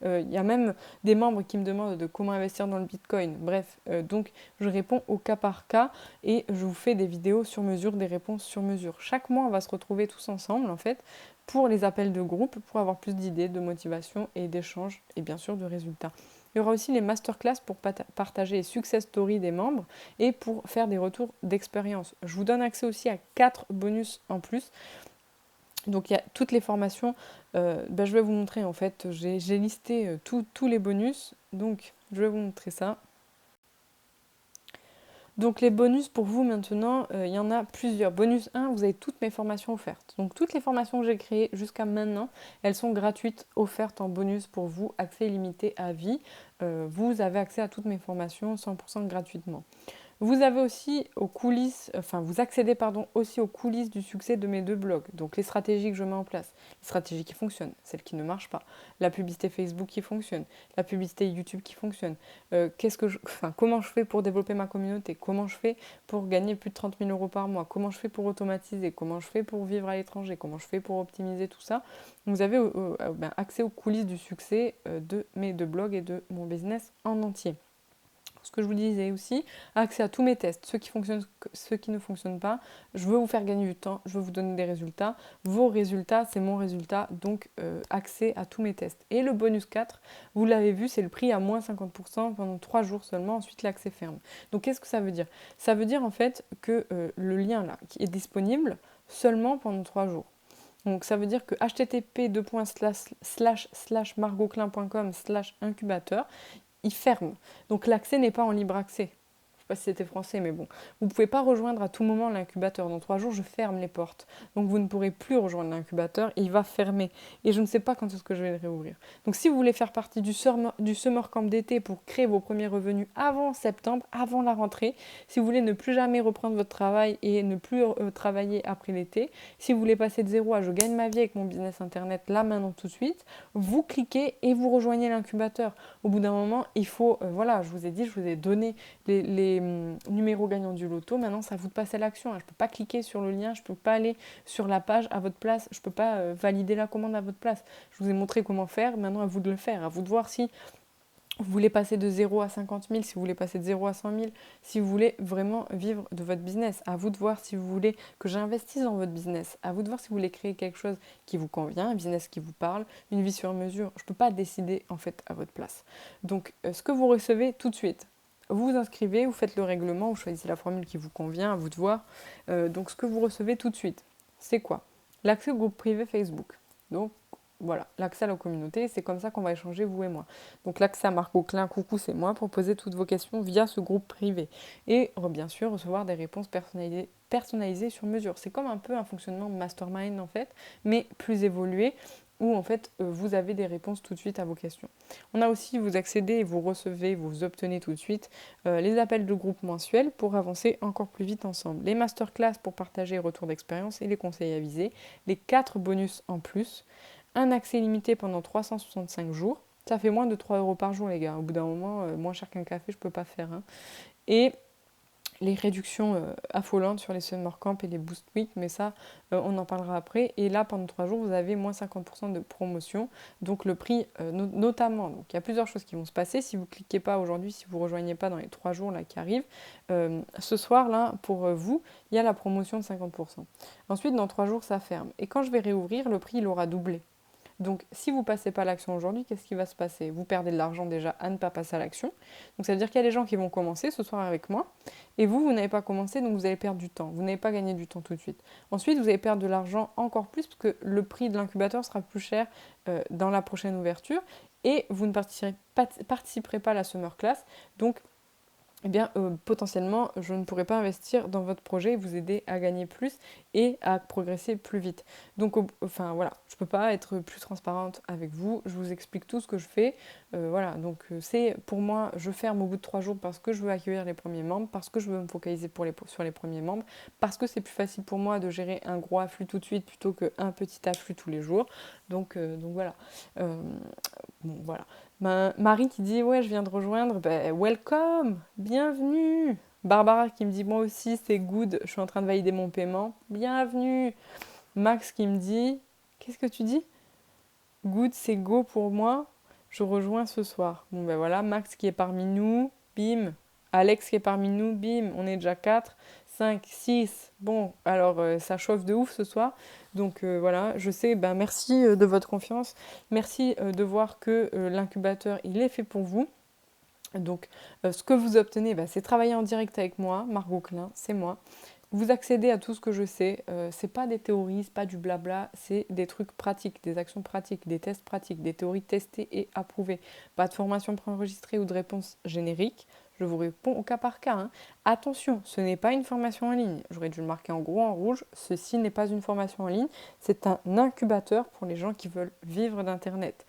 Il y a même des membres qui me demandent de comment investir dans le Bitcoin. Bref, donc je réponds au cas par cas et je vous fais des vidéos sur mesure, des réponses sur mesure. Chaque mois, on va se retrouver tous ensemble, en fait, pour les appels de groupe, pour avoir plus d'idées, de motivation et d'échanges et bien sûr de résultats. Il y aura aussi les masterclass pour partager les success stories des membres et pour faire des retours d'expérience. Je vous donne accès aussi à 4 bonus en plus. Donc il y a toutes les formations. Je vais vous montrer en fait, j'ai listé tous les bonus. Donc je vais vous montrer ça. Donc les bonus pour vous maintenant, il y en a plusieurs. Bonus 1, vous avez toutes mes formations offertes. Donc toutes les formations que j'ai créées jusqu'à maintenant, elles sont gratuites, offertes en bonus pour vous, accès illimité à vie. Vous avez accès à toutes mes formations 100% gratuitement. Vous avez aussi vous accédez aussi aux coulisses du succès de mes 2 blogs. Donc les stratégies que je mets en place, les stratégies qui fonctionnent, celles qui ne marchent pas, la publicité Facebook qui fonctionne, la publicité YouTube qui fonctionne. Comment je fais pour développer ma communauté, comment je fais pour gagner plus de 30 000 euros par mois, comment je fais pour automatiser, comment je fais pour vivre à l'étranger, comment je fais pour optimiser tout ça. Vous avez accès aux coulisses du succès de mes 2 blogs et de mon business en entier. Ce que je vous disais aussi, accès à tous mes tests, ceux qui fonctionnent, ceux qui ne fonctionnent pas. Je veux vous faire gagner du temps, je veux vous donner des résultats. Vos résultats, c'est mon résultat, donc accès à tous mes tests. Et le bonus 4, vous l'avez vu, c'est le prix à moins 50% pendant 3 jours seulement, ensuite l'accès ferme. Donc qu'est-ce que ça veut dire? Ça veut dire en fait que le lien là, qui est disponible seulement pendant 3 jours. Donc ça veut dire que http://margotclin.com/incubateur, il ferme. Donc l'accès n'est pas en libre accès. Je ne sais pas si c'était français, mais bon. Vous ne pouvez pas rejoindre à tout moment l'incubateur. Dans 3 jours, je ferme les portes. Donc vous ne pourrez plus rejoindre l'incubateur et il va fermer. Et je ne sais pas quand est-ce que je vais le réouvrir. Donc si vous voulez faire partie du summer camp d'été pour créer vos premiers revenus avant septembre, avant la rentrée, si vous voulez ne plus jamais reprendre votre travail et ne plus travailler après l'été, si vous voulez passer de 0 à je gagne ma vie avec mon business internet là maintenant tout de suite, vous cliquez et vous rejoignez l'incubateur. Au bout d'un moment, il faut, je vous ai dit, je vous ai donné les numéros gagnants du loto. Maintenant, c'est à vous de passer à l'action. Je ne peux pas cliquer sur le lien, je ne peux pas aller sur la page à votre place, je ne peux pas valider la commande à votre place. Je vous ai montré comment faire, maintenant à vous de le faire, à vous de voir si vous voulez passer de 0 à 50 000, si vous voulez passer de 0 à 100 000, si vous voulez vraiment vivre de votre business. À vous de voir si vous voulez que j'investisse dans votre business. À vous de voir si vous voulez créer quelque chose qui vous convient, un business qui vous parle, une vie sur mesure. Je ne peux pas décider en fait à votre place. Donc ce que vous recevez tout de suite, vous vous inscrivez, vous faites le règlement, vous choisissez la formule qui vous convient, à vous de voir. Donc ce que vous recevez tout de suite, c'est quoi? L'accès au groupe privé Facebook. Donc voilà, l'accès à la communauté, c'est comme ça qu'on va échanger, vous et moi. Donc l'accès à Margot Klein, coucou, c'est moi, pour poser toutes vos questions via ce groupe privé. Et bien sûr, recevoir des réponses personnalisées sur mesure. C'est comme un peu un fonctionnement mastermind en fait, mais plus évolué, où en fait vous avez des réponses tout de suite à vos questions. On a aussi, vous accédez et vous recevez, vous obtenez tout de suite les appels de groupe mensuels pour avancer encore plus vite ensemble. Les masterclass pour partager retours d'expérience et les conseils avisés. Les 4 bonus en plus. Un accès limité pendant 365 jours. Ça fait moins de 3 euros par jour, les gars. Au bout d'un moment, moins cher qu'un café, je peux pas faire. Hein. Et les réductions affolantes sur les Summer Camp et les Boost Week, mais ça, on en parlera après. Et là, pendant 3 jours, vous avez moins 50% de promotion. Donc le prix, notamment, donc il y a plusieurs choses qui vont se passer. Si vous ne cliquez pas aujourd'hui, si vous ne rejoignez pas dans les 3 jours là, qui arrivent, ce soir, là, pour vous, il y a la promotion de 50%. Ensuite, dans 3 jours, ça ferme. Et quand je vais réouvrir, le prix, il aura doublé. Donc, si vous ne passez pas à l'action aujourd'hui, qu'est-ce qui va se passer? Vous perdez de l'argent déjà à ne pas passer à l'action. Donc, ça veut dire qu'il y a des gens qui vont commencer ce soir avec moi. Et vous n'avez pas commencé, donc vous allez perdre du temps. Vous n'avez pas gagné du temps tout de suite. Ensuite, vous allez perdre de l'argent encore plus parce que le prix de l'incubateur sera plus cher dans la prochaine ouverture. Et vous ne participerez pas à la summer class. Donc, eh bien, potentiellement, je ne pourrais pas investir dans votre projet et vous aider à gagner plus et à progresser plus vite. Donc, enfin, voilà, je ne peux pas être plus transparente avec vous. Je vous explique tout ce que je fais. Voilà, donc c'est pour moi, je ferme au bout de 3 jours parce que je veux accueillir les premiers membres, parce que je veux me focaliser sur les premiers membres, parce que c'est plus facile pour moi de gérer un gros afflux tout de suite plutôt qu'un petit afflux tous les jours. Donc voilà. Bon, voilà. Marie qui dit ouais je viens de rejoindre, ben welcome, bienvenue. Barbara qui me dit moi aussi c'est good, je suis en train de valider mon paiement, bienvenue. Max qui me dit qu'est-ce que tu dis? Good c'est go pour moi, je rejoins ce soir. Bon ben voilà, Max qui est parmi nous, bim. Alex qui est parmi nous, bim, on est déjà 4, 5, 6. Bon, alors ça chauffe de ouf ce soir. Donc voilà, je sais, ben, merci de votre confiance. Merci de voir que l'incubateur, il est fait pour vous. Donc ce que vous obtenez, ben, c'est travailler en direct avec moi, Margot Klein, c'est moi. Vous accédez à tout ce que je sais. C'est pas des théories, c'est pas du blabla, c'est des trucs pratiques, des actions pratiques, des tests pratiques, des théories testées et approuvées. Pas de formation préenregistrée ou de réponse générique. Je vous réponds au cas par cas. Hein. Attention, ce n'est pas une formation en ligne. J'aurais dû le marquer en gros en rouge. Ceci n'est pas une formation en ligne. C'est un incubateur pour les gens qui veulent vivre d'Internet.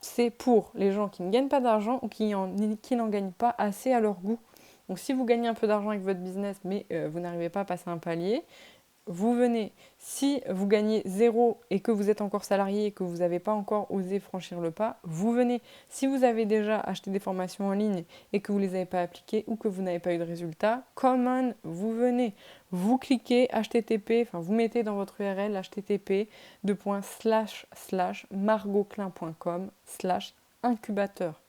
C'est pour les gens qui ne gagnent pas d'argent ou qui n'en gagnent pas assez à leur goût. Donc si vous gagnez un peu d'argent avec votre business, mais vous n'arrivez pas à passer un palier, vous venez. Si vous gagnez zéro et que vous êtes encore salarié et que vous n'avez pas encore osé franchir le pas, vous venez. Si vous avez déjà acheté des formations en ligne et que vous ne les avez pas appliquées ou que vous n'avez pas eu de résultat, come on, vous venez. Vous cliquez http, enfin vous mettez dans votre URL http://margotclin.com/incubateur.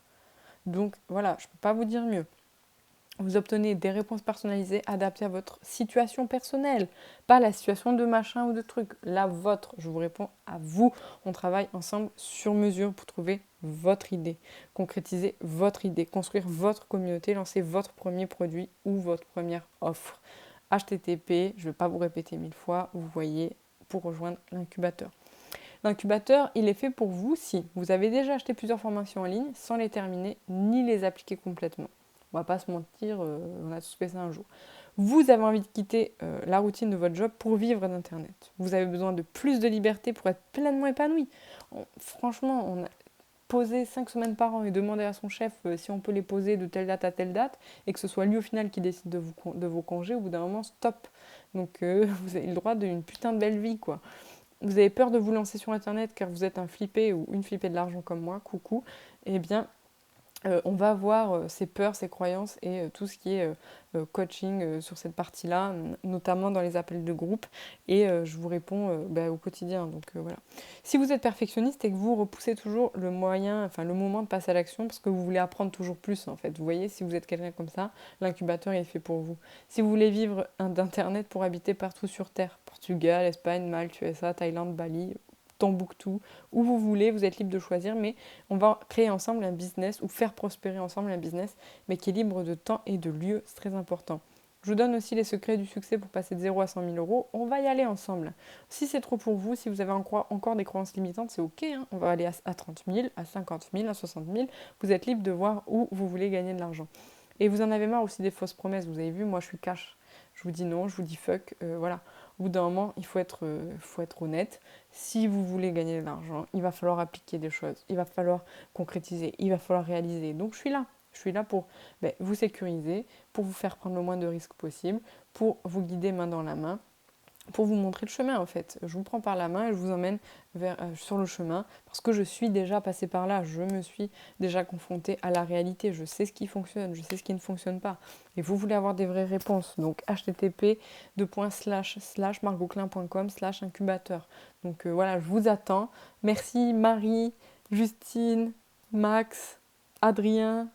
Donc voilà, je ne peux pas vous dire mieux. Vous obtenez des réponses personnalisées adaptées à votre situation personnelle, pas la situation de machin ou de truc, la vôtre. Je vous réponds à vous. On travaille ensemble sur mesure pour trouver votre idée, concrétiser votre idée, construire votre communauté, lancer votre premier produit ou votre première offre. http, je ne vais pas vous répéter 1000 fois, vous voyez, pour rejoindre l'incubateur. L'incubateur, il est fait pour vous si vous avez déjà acheté plusieurs formations en ligne sans les terminer ni les appliquer complètement. On va pas se mentir, on a tous fait ça un jour. Vous avez envie de quitter la routine de votre job pour vivre d'Internet. Vous avez besoin de plus de liberté pour être pleinement épanoui. Franchement, on a posé 5 semaines par an et demander à son chef si on peut les poser de telle date à telle date et que ce soit lui au final qui décide de vos congés, au bout d'un moment, stop. Donc vous avez le droit d'une putain de belle vie, quoi. Vous avez peur de vous lancer sur Internet car vous êtes un flippé ou une flippée de l'argent comme moi, coucou, eh bien, on va voir ses peurs, ses croyances et tout ce qui est coaching sur cette partie-là, notamment dans les appels de groupe. Et je vous réponds au quotidien. Donc voilà. Si vous êtes perfectionniste et que vous repoussez toujours le moment de passer à l'action parce que vous voulez apprendre toujours plus en fait. Vous voyez, si vous êtes quelqu'un comme ça, l'incubateur est fait pour vous. Si vous voulez vivre d'Internet pour habiter partout sur Terre, Portugal, Espagne, Malte, USA, Thaïlande, Bali, Tombouctou, où vous voulez, vous êtes libre de choisir, mais on va créer ensemble un business ou faire prospérer ensemble un business, mais qui est libre de temps et de lieu, c'est très important. Je vous donne aussi les secrets du succès pour passer de 0 à 100 000 euros. On va y aller ensemble. Si c'est trop pour vous, si vous avez encore des croyances limitantes, c'est ok. Hein. On va aller à 30 000, à 50 000, à 60 000. Vous êtes libre de voir où vous voulez gagner de l'argent. Et vous en avez marre aussi des fausses promesses. Vous avez vu, moi je suis cash. Je vous dis non, je vous dis fuck. Voilà. Au bout d'un moment, il faut être honnête. Si vous voulez gagner de l'argent, il va falloir appliquer des choses. Il va falloir concrétiser. Il va falloir réaliser. Donc je suis là. Je suis là pour vous sécuriser, pour vous faire prendre le moins de risques possible, pour vous guider main dans la main, pour vous montrer le chemin en fait. Je vous prends par la main et je vous emmène sur le chemin parce que je suis déjà passée par là, je me suis déjà confrontée à la réalité, je sais ce qui fonctionne, je sais ce qui ne fonctionne pas. Et vous voulez avoir des vraies réponses, donc http://margoclin.com/incubateur. Donc voilà, je vous attends. Merci Marie, Justine, Max, Adrien.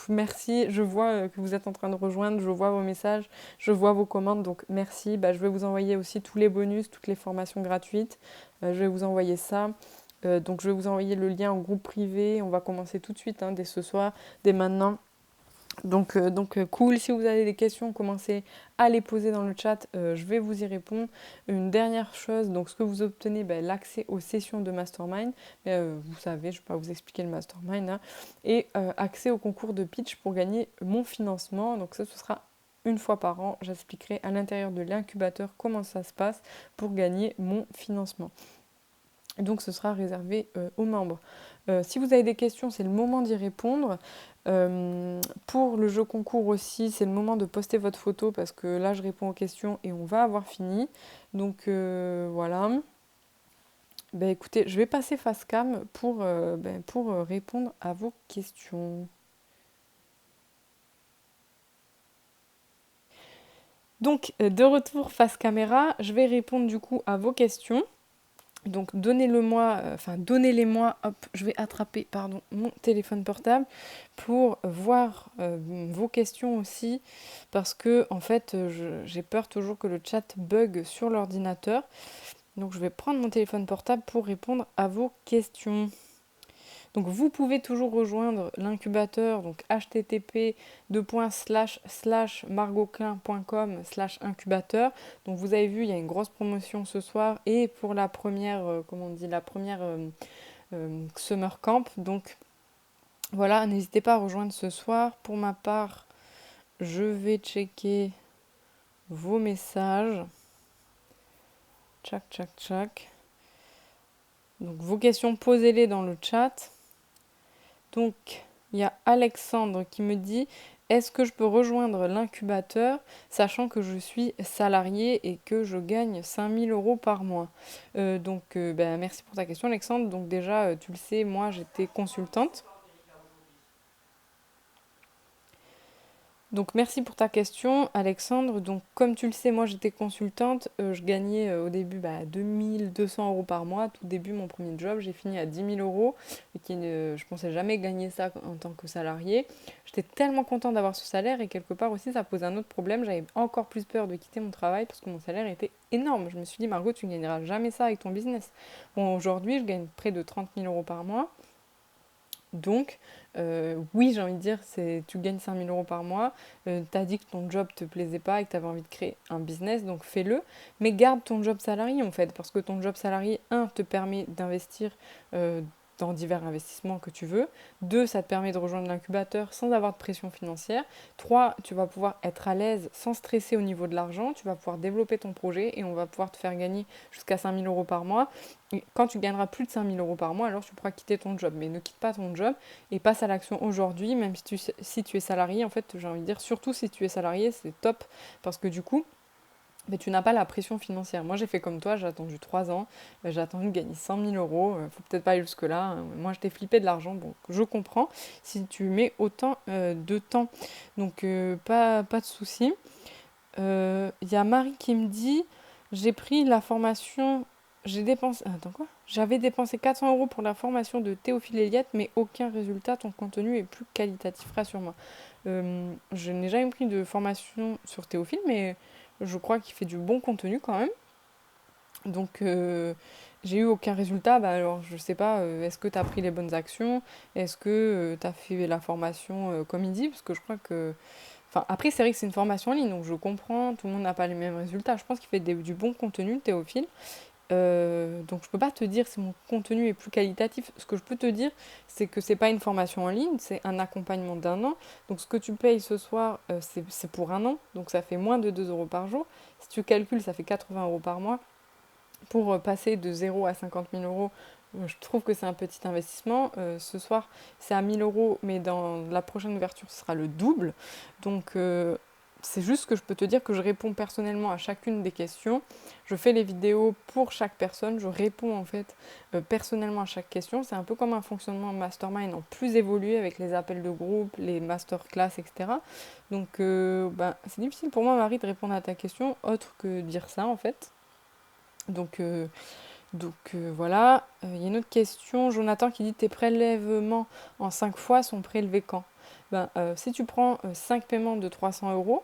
Merci, je vois que vous êtes en train de rejoindre, je vois vos messages, je vois vos commandes, donc merci. Je vais vous envoyer aussi tous les bonus, toutes les formations gratuites. Je vais vous envoyer ça. Donc je vais vous envoyer le lien en groupe privé. On va commencer tout de suite, hein, dès ce soir, dès maintenant. Donc cool, si vous avez des questions, commencez à les poser dans le chat, je vais vous y répondre. Une dernière chose, donc ce que vous obtenez, l'accès aux sessions de mastermind, vous savez, je ne vais pas vous expliquer le mastermind, hein, et accès au concours de pitch pour gagner mon financement, donc ça ce sera une fois par an, j'expliquerai à l'intérieur de l'incubateur comment ça se passe pour gagner mon financement. Donc ce sera réservé aux membres. Si vous avez des questions, c'est le moment d'y répondre. Pour le jeu concours aussi, c'est le moment de poster votre photo parce que là, je réponds aux questions et on va avoir fini. Donc voilà. Écoutez, je vais passer face cam pour répondre à vos questions. Donc, de retour face caméra, je vais répondre du coup à vos questions. Donc donnez-les-moi, hop, je vais attraper mon téléphone portable pour voir vos questions aussi, parce que en fait j'ai peur toujours que le chat bug sur l'ordinateur. Donc je vais prendre mon téléphone portable pour répondre à vos questions. Donc vous pouvez toujours rejoindre l'incubateur, donc http://margoclin.com/incubateur. Donc vous avez vu, il y a une grosse promotion ce soir et pour la première, summer camp. Donc voilà, n'hésitez pas à rejoindre ce soir. Pour ma part, je vais checker vos messages. Tchac, tchac, tchac. Donc vos questions, posez-les dans le chat. Donc, il y a Alexandre qui me dit « Est-ce que je peux rejoindre l'incubateur sachant que je suis salarié et que je gagne 5 000 euros par mois ?» Merci pour ta question Alexandre. Donc déjà, tu le sais, moi j'étais consultante. Donc merci pour ta question Alexandre. Donc comme tu le sais, moi j'étais consultante, je gagnais au début 2200 euros par mois, tout début mon premier job, j'ai fini à 10 000 euros, je pensais jamais gagner ça en tant que salarié. J'étais tellement contente d'avoir ce salaire et quelque part aussi ça pose un autre problème, j'avais encore plus peur de quitter mon travail parce que mon salaire était énorme. Je me suis dit Margot, tu ne gagneras jamais ça avec ton business. Bon, aujourd'hui je gagne près de 30 000 euros par mois. Donc, oui, j'ai envie de dire, tu gagnes 5 000 euros par mois, tu as dit que ton job te plaisait pas et que tu avais envie de créer un business, donc fais-le, mais garde ton job salarié en fait, parce que ton job salarié, te permet d'investir dans divers investissements que tu veux, 2, ça te permet de rejoindre l'incubateur sans avoir de pression financière, 3, tu vas pouvoir être à l'aise sans stresser au niveau de l'argent, tu vas pouvoir développer ton projet et on va pouvoir te faire gagner jusqu'à 5 000 euros par mois. Quand tu gagneras plus de 5 000 euros par mois, alors tu pourras quitter ton job. Mais ne quitte pas ton job et passe à l'action aujourd'hui, même si tu es salarié. En fait, j'ai envie de dire, surtout si tu es salarié, c'est top parce que du coup, tu n'as pas la pression financière. Moi, j'ai fait comme toi, j'ai attendu 3 ans, j'ai attendu de gagner 100 000 euros. Faut peut-être pas aller jusque-là. Moi, j'étais flippée de l'argent, donc je comprends si tu mets autant de temps. Donc, pas de souci. Il y a Marie qui me dit, j'ai pris la formation, j'ai dépensé, attends quoi? J'avais dépensé 400 euros pour la formation de Théophile Elliott, mais aucun résultat, ton contenu est plus qualitatif, rassure-moi. Je n'ai jamais pris de formation sur Théophile, mais je crois qu'il fait du bon contenu quand même. Donc j'ai eu aucun résultat, bah alors je sais pas, est-ce que tu as pris les bonnes actions? Est-ce que tu as fait la formation comme il dit? Parce que je crois que... Enfin, après, c'est vrai que c'est une formation en ligne, donc je comprends, tout le monde n'a pas les mêmes résultats. Je pense qu'il fait du bon contenu, Théophile. Donc je peux pas te dire si mon contenu est plus qualitatif. Ce que je peux te dire, c'est que c'est pas une formation en ligne, c'est un accompagnement d'un an. Donc ce que tu payes ce soir, c'est pour un an, donc ça fait moins de 2 euros par jour. Si tu calcules, ça fait 80 euros par mois. Pour passer de 0 à 50 000 euros, je trouve que c'est un petit investissement. Ce soir, c'est à 1000 euros, mais dans la prochaine ouverture, ce sera le double. Donc, c'est juste que je peux te dire que je réponds personnellement à chacune des questions. Je fais les vidéos pour chaque personne. Je réponds en fait personnellement à chaque question. C'est un peu comme un fonctionnement mastermind en plus évolué avec les appels de groupe, les masterclass, etc. Donc, c'est difficile pour moi, Marie, de répondre à ta question autre que dire ça en fait. Donc, voilà. Il y a une autre question. Jonathan qui dit tes prélèvements en 5 fois sont prélevés quand? Si tu prends 5 paiements de 300 euros,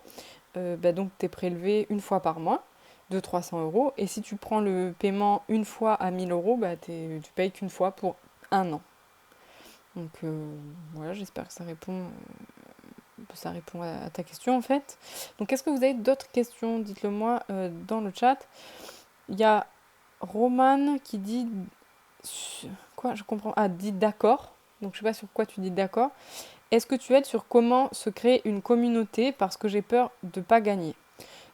donc tu es prélevé une fois par mois de 300 euros. Et si tu prends le paiement une fois à 1000 euros, tu payes qu'une fois pour un an. Donc voilà, j'espère que ça répond à ta question en fait. Donc est-ce que vous avez d'autres questions? Dites-le moi dans le chat. Il y a Roman qui dit... Quoi? Je comprends. Ah, dit d'accord. Donc je sais pas sur quoi tu dis d'accord. Est-ce que tu aides sur comment se créer une communauté parce que j'ai peur de pas gagner?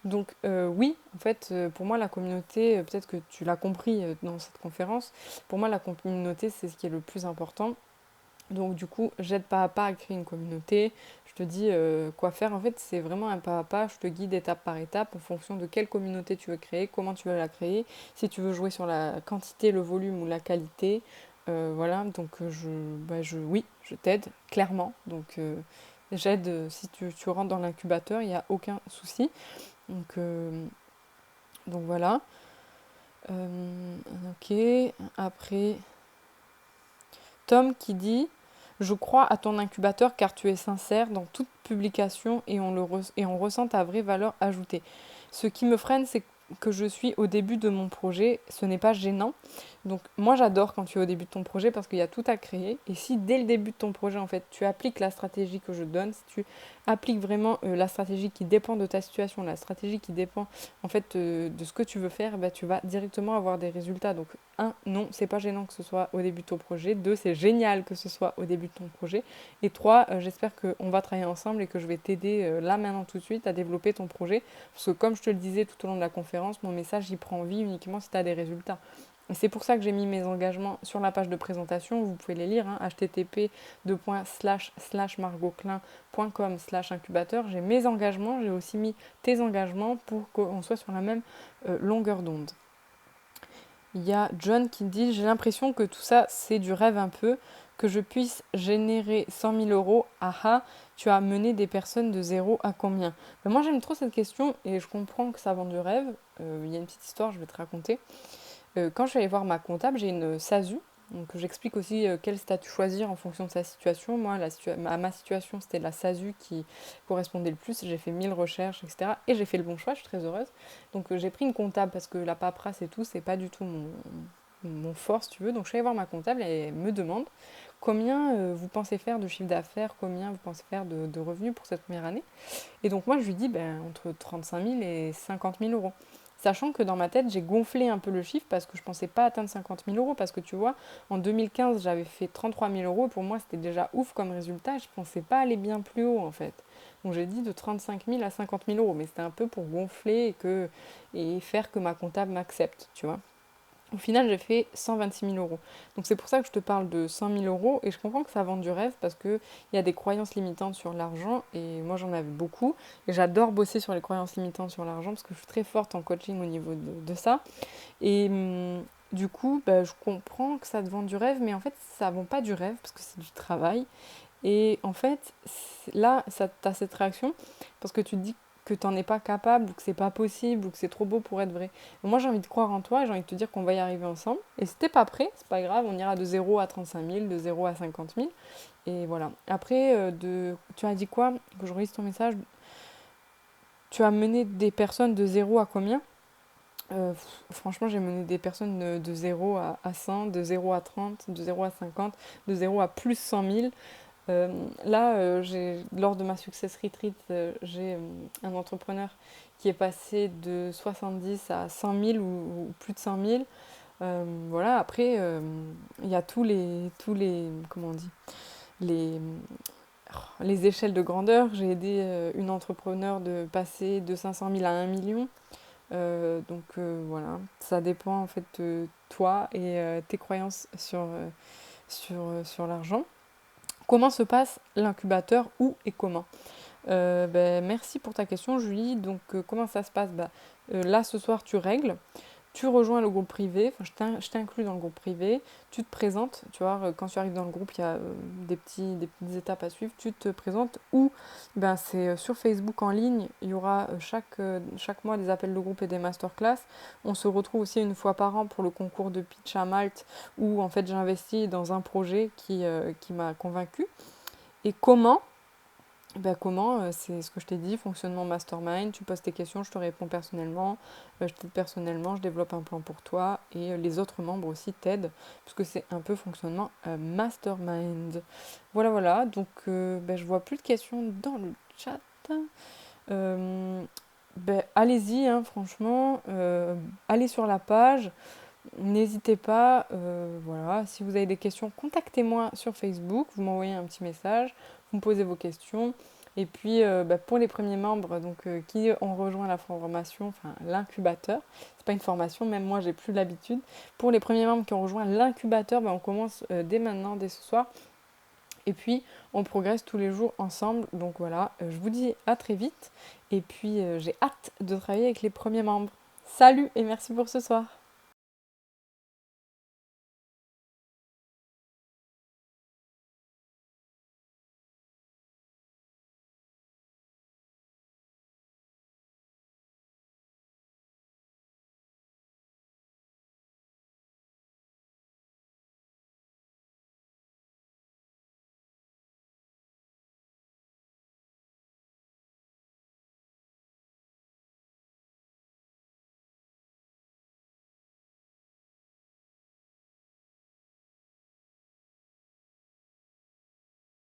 Donc oui, en fait, pour moi la communauté, peut-être que tu l'as compris dans cette conférence, pour moi la communauté c'est ce qui est le plus important. Donc du coup, j'aide pas à pas à créer une communauté. Je te dis quoi faire. En fait, c'est vraiment un pas à pas. Je te guide étape par étape en fonction de quelle communauté tu veux créer, comment tu veux la créer. Si tu veux jouer sur la quantité, le volume ou la qualité. Voilà, donc oui, je t'aide clairement. Donc j'aide si tu rentres dans l'incubateur, il n'y a aucun souci. Donc, euh, donc voilà. Ok. Après, Tom qui dit je crois à ton incubateur car tu es sincère dans toute publication et on ressent ta vraie valeur ajoutée. Ce qui me freine, c'est que je suis au début de mon projet. Ce n'est pas gênant. Donc moi j'adore quand tu es au début de ton projet parce qu'il y a tout à créer. Et si dès le début de ton projet, en fait, tu appliques la stratégie que je donne, si tu appliques vraiment la stratégie qui dépend de ta situation, la stratégie qui dépend en fait de ce que tu veux faire, tu vas directement avoir des résultats. Donc non, c'est pas gênant que ce soit au début de ton projet. 2, c'est génial que ce soit au début de ton projet. Et 3, j'espère qu'on va travailler ensemble et que je vais t'aider là maintenant tout de suite à développer ton projet. Parce que comme je te le disais tout au long de la conférence, mon message il prend vie uniquement si tu as des résultats. Et c'est pour ça que j'ai mis mes engagements sur la page de présentation. Vous pouvez les lire, http://margoclin.com/incubateur. J'ai mes engagements, j'ai aussi mis tes engagements pour qu'on soit sur la même longueur d'onde. Il y a John qui dit j'ai l'impression que tout ça c'est du rêve un peu, que je puisse générer 100 000 euros. Ah, tu as mené des personnes de zéro à combien? Moi j'aime trop cette question et je comprends que ça vend du rêve. Il y a une petite histoire, je vais te raconter. Quand je suis allée voir ma comptable, j'ai une SASU. Donc j'explique aussi quel statut choisir en fonction de sa situation. Moi, ma situation, c'était la SASU qui correspondait le plus. J'ai fait 1000 recherches, etc. Et j'ai fait le bon choix, je suis très heureuse. Donc j'ai pris une comptable parce que la paperasse et tout, c'est pas du tout mon fort, si tu veux. Donc je suis allée voir ma comptable et elle me demande combien vous pensez faire de chiffre d'affaires, combien vous pensez faire de revenus pour cette première année. Et donc moi, je lui dis entre 35 000 et 50 000 euros. Sachant que dans ma tête, j'ai gonflé un peu le chiffre parce que je pensais pas atteindre 50 000 euros. Parce que tu vois, en 2015, j'avais fait 33 000 euros. Et pour moi, c'était déjà ouf comme résultat. Je pensais pas aller bien plus haut en fait. Donc j'ai dit de 35 000 à 50 000 euros. Mais c'était un peu pour gonfler et faire que ma comptable m'accepte, tu vois. Au final, j'ai fait 126 000 euros. Donc c'est pour ça que je te parle de 100 000 euros et je comprends que ça vend du rêve parce qu'il y a des croyances limitantes sur l'argent et moi j'en avais beaucoup et j'adore bosser sur les croyances limitantes sur l'argent parce que je suis très forte en coaching au niveau de ça. Et du coup, je comprends que ça te vend du rêve mais en fait ça vend pas du rêve parce que c'est du travail. Et en fait, là, t'as cette réaction parce que tu te dis que t'en es pas capable, ou que c'est pas possible, ou que c'est trop beau pour être vrai. Et moi, j'ai envie de croire en toi, et j'ai envie de te dire qu'on va y arriver ensemble. Et si t'es pas prêt, c'est pas grave, on ira de 0 à 35 000, de 0 à 50 000. Et voilà. Après, tu as dit quoi? Que je relise ton message. Tu as mené des personnes de 0 à combien? Franchement, j'ai mené des personnes de 0 à 100, de 0 à 30, de 0 à 50, de 0 à plus 100 000. Là, lors de ma Success Retreat, j'ai un entrepreneur qui est passé de 70 à 100 000 ou plus de 100 000. Voilà, après, il y a comment on dit, les, les échelles de grandeur. J'ai aidé une entrepreneur de passer de 500 000 à 1 million. Voilà, ça dépend en fait de toi et tes croyances sur l'argent. Comment se passe l'incubateur, où et comment? Merci pour ta question, Julie. Donc, comment ça se passe? Là, ce soir, tu règles. Tu rejoins le groupe privé, enfin, je t'inclus dans le groupe privé, tu te présentes, tu vois, quand tu arrives dans le groupe, il y a des petites étapes à suivre, tu te présentes ou c'est sur Facebook en ligne, il y aura chaque mois des appels de groupe et des masterclass. On se retrouve aussi une fois par an pour le concours de pitch à Malte où en fait j'investis dans un projet qui m'a convaincu. Et comment, c'est ce que je t'ai dit, fonctionnement mastermind, tu poses tes questions, je te réponds personnellement, je t'aide personnellement, je développe un plan pour toi et les autres membres aussi t'aident, puisque c'est un peu fonctionnement mastermind. Voilà, voilà, donc je vois plus de questions dans le chat. Euh, Allez-y, hein, franchement, allez sur la page, n'hésitez pas, voilà, si vous avez des questions, contactez-moi sur Facebook, vous m'envoyez un petit message, vous me posez vos questions. Et puis pour les premiers membres qui ont rejoint la formation, enfin l'incubateur, c'est pas une formation, même moi j'ai plus l'habitude. Pour les premiers membres qui ont rejoint l'incubateur, on commence dès maintenant, dès ce soir. Et puis on progresse tous les jours ensemble. Donc voilà, je vous dis à très vite. Et puis j'ai hâte de travailler avec les premiers membres. Salut et merci pour ce soir.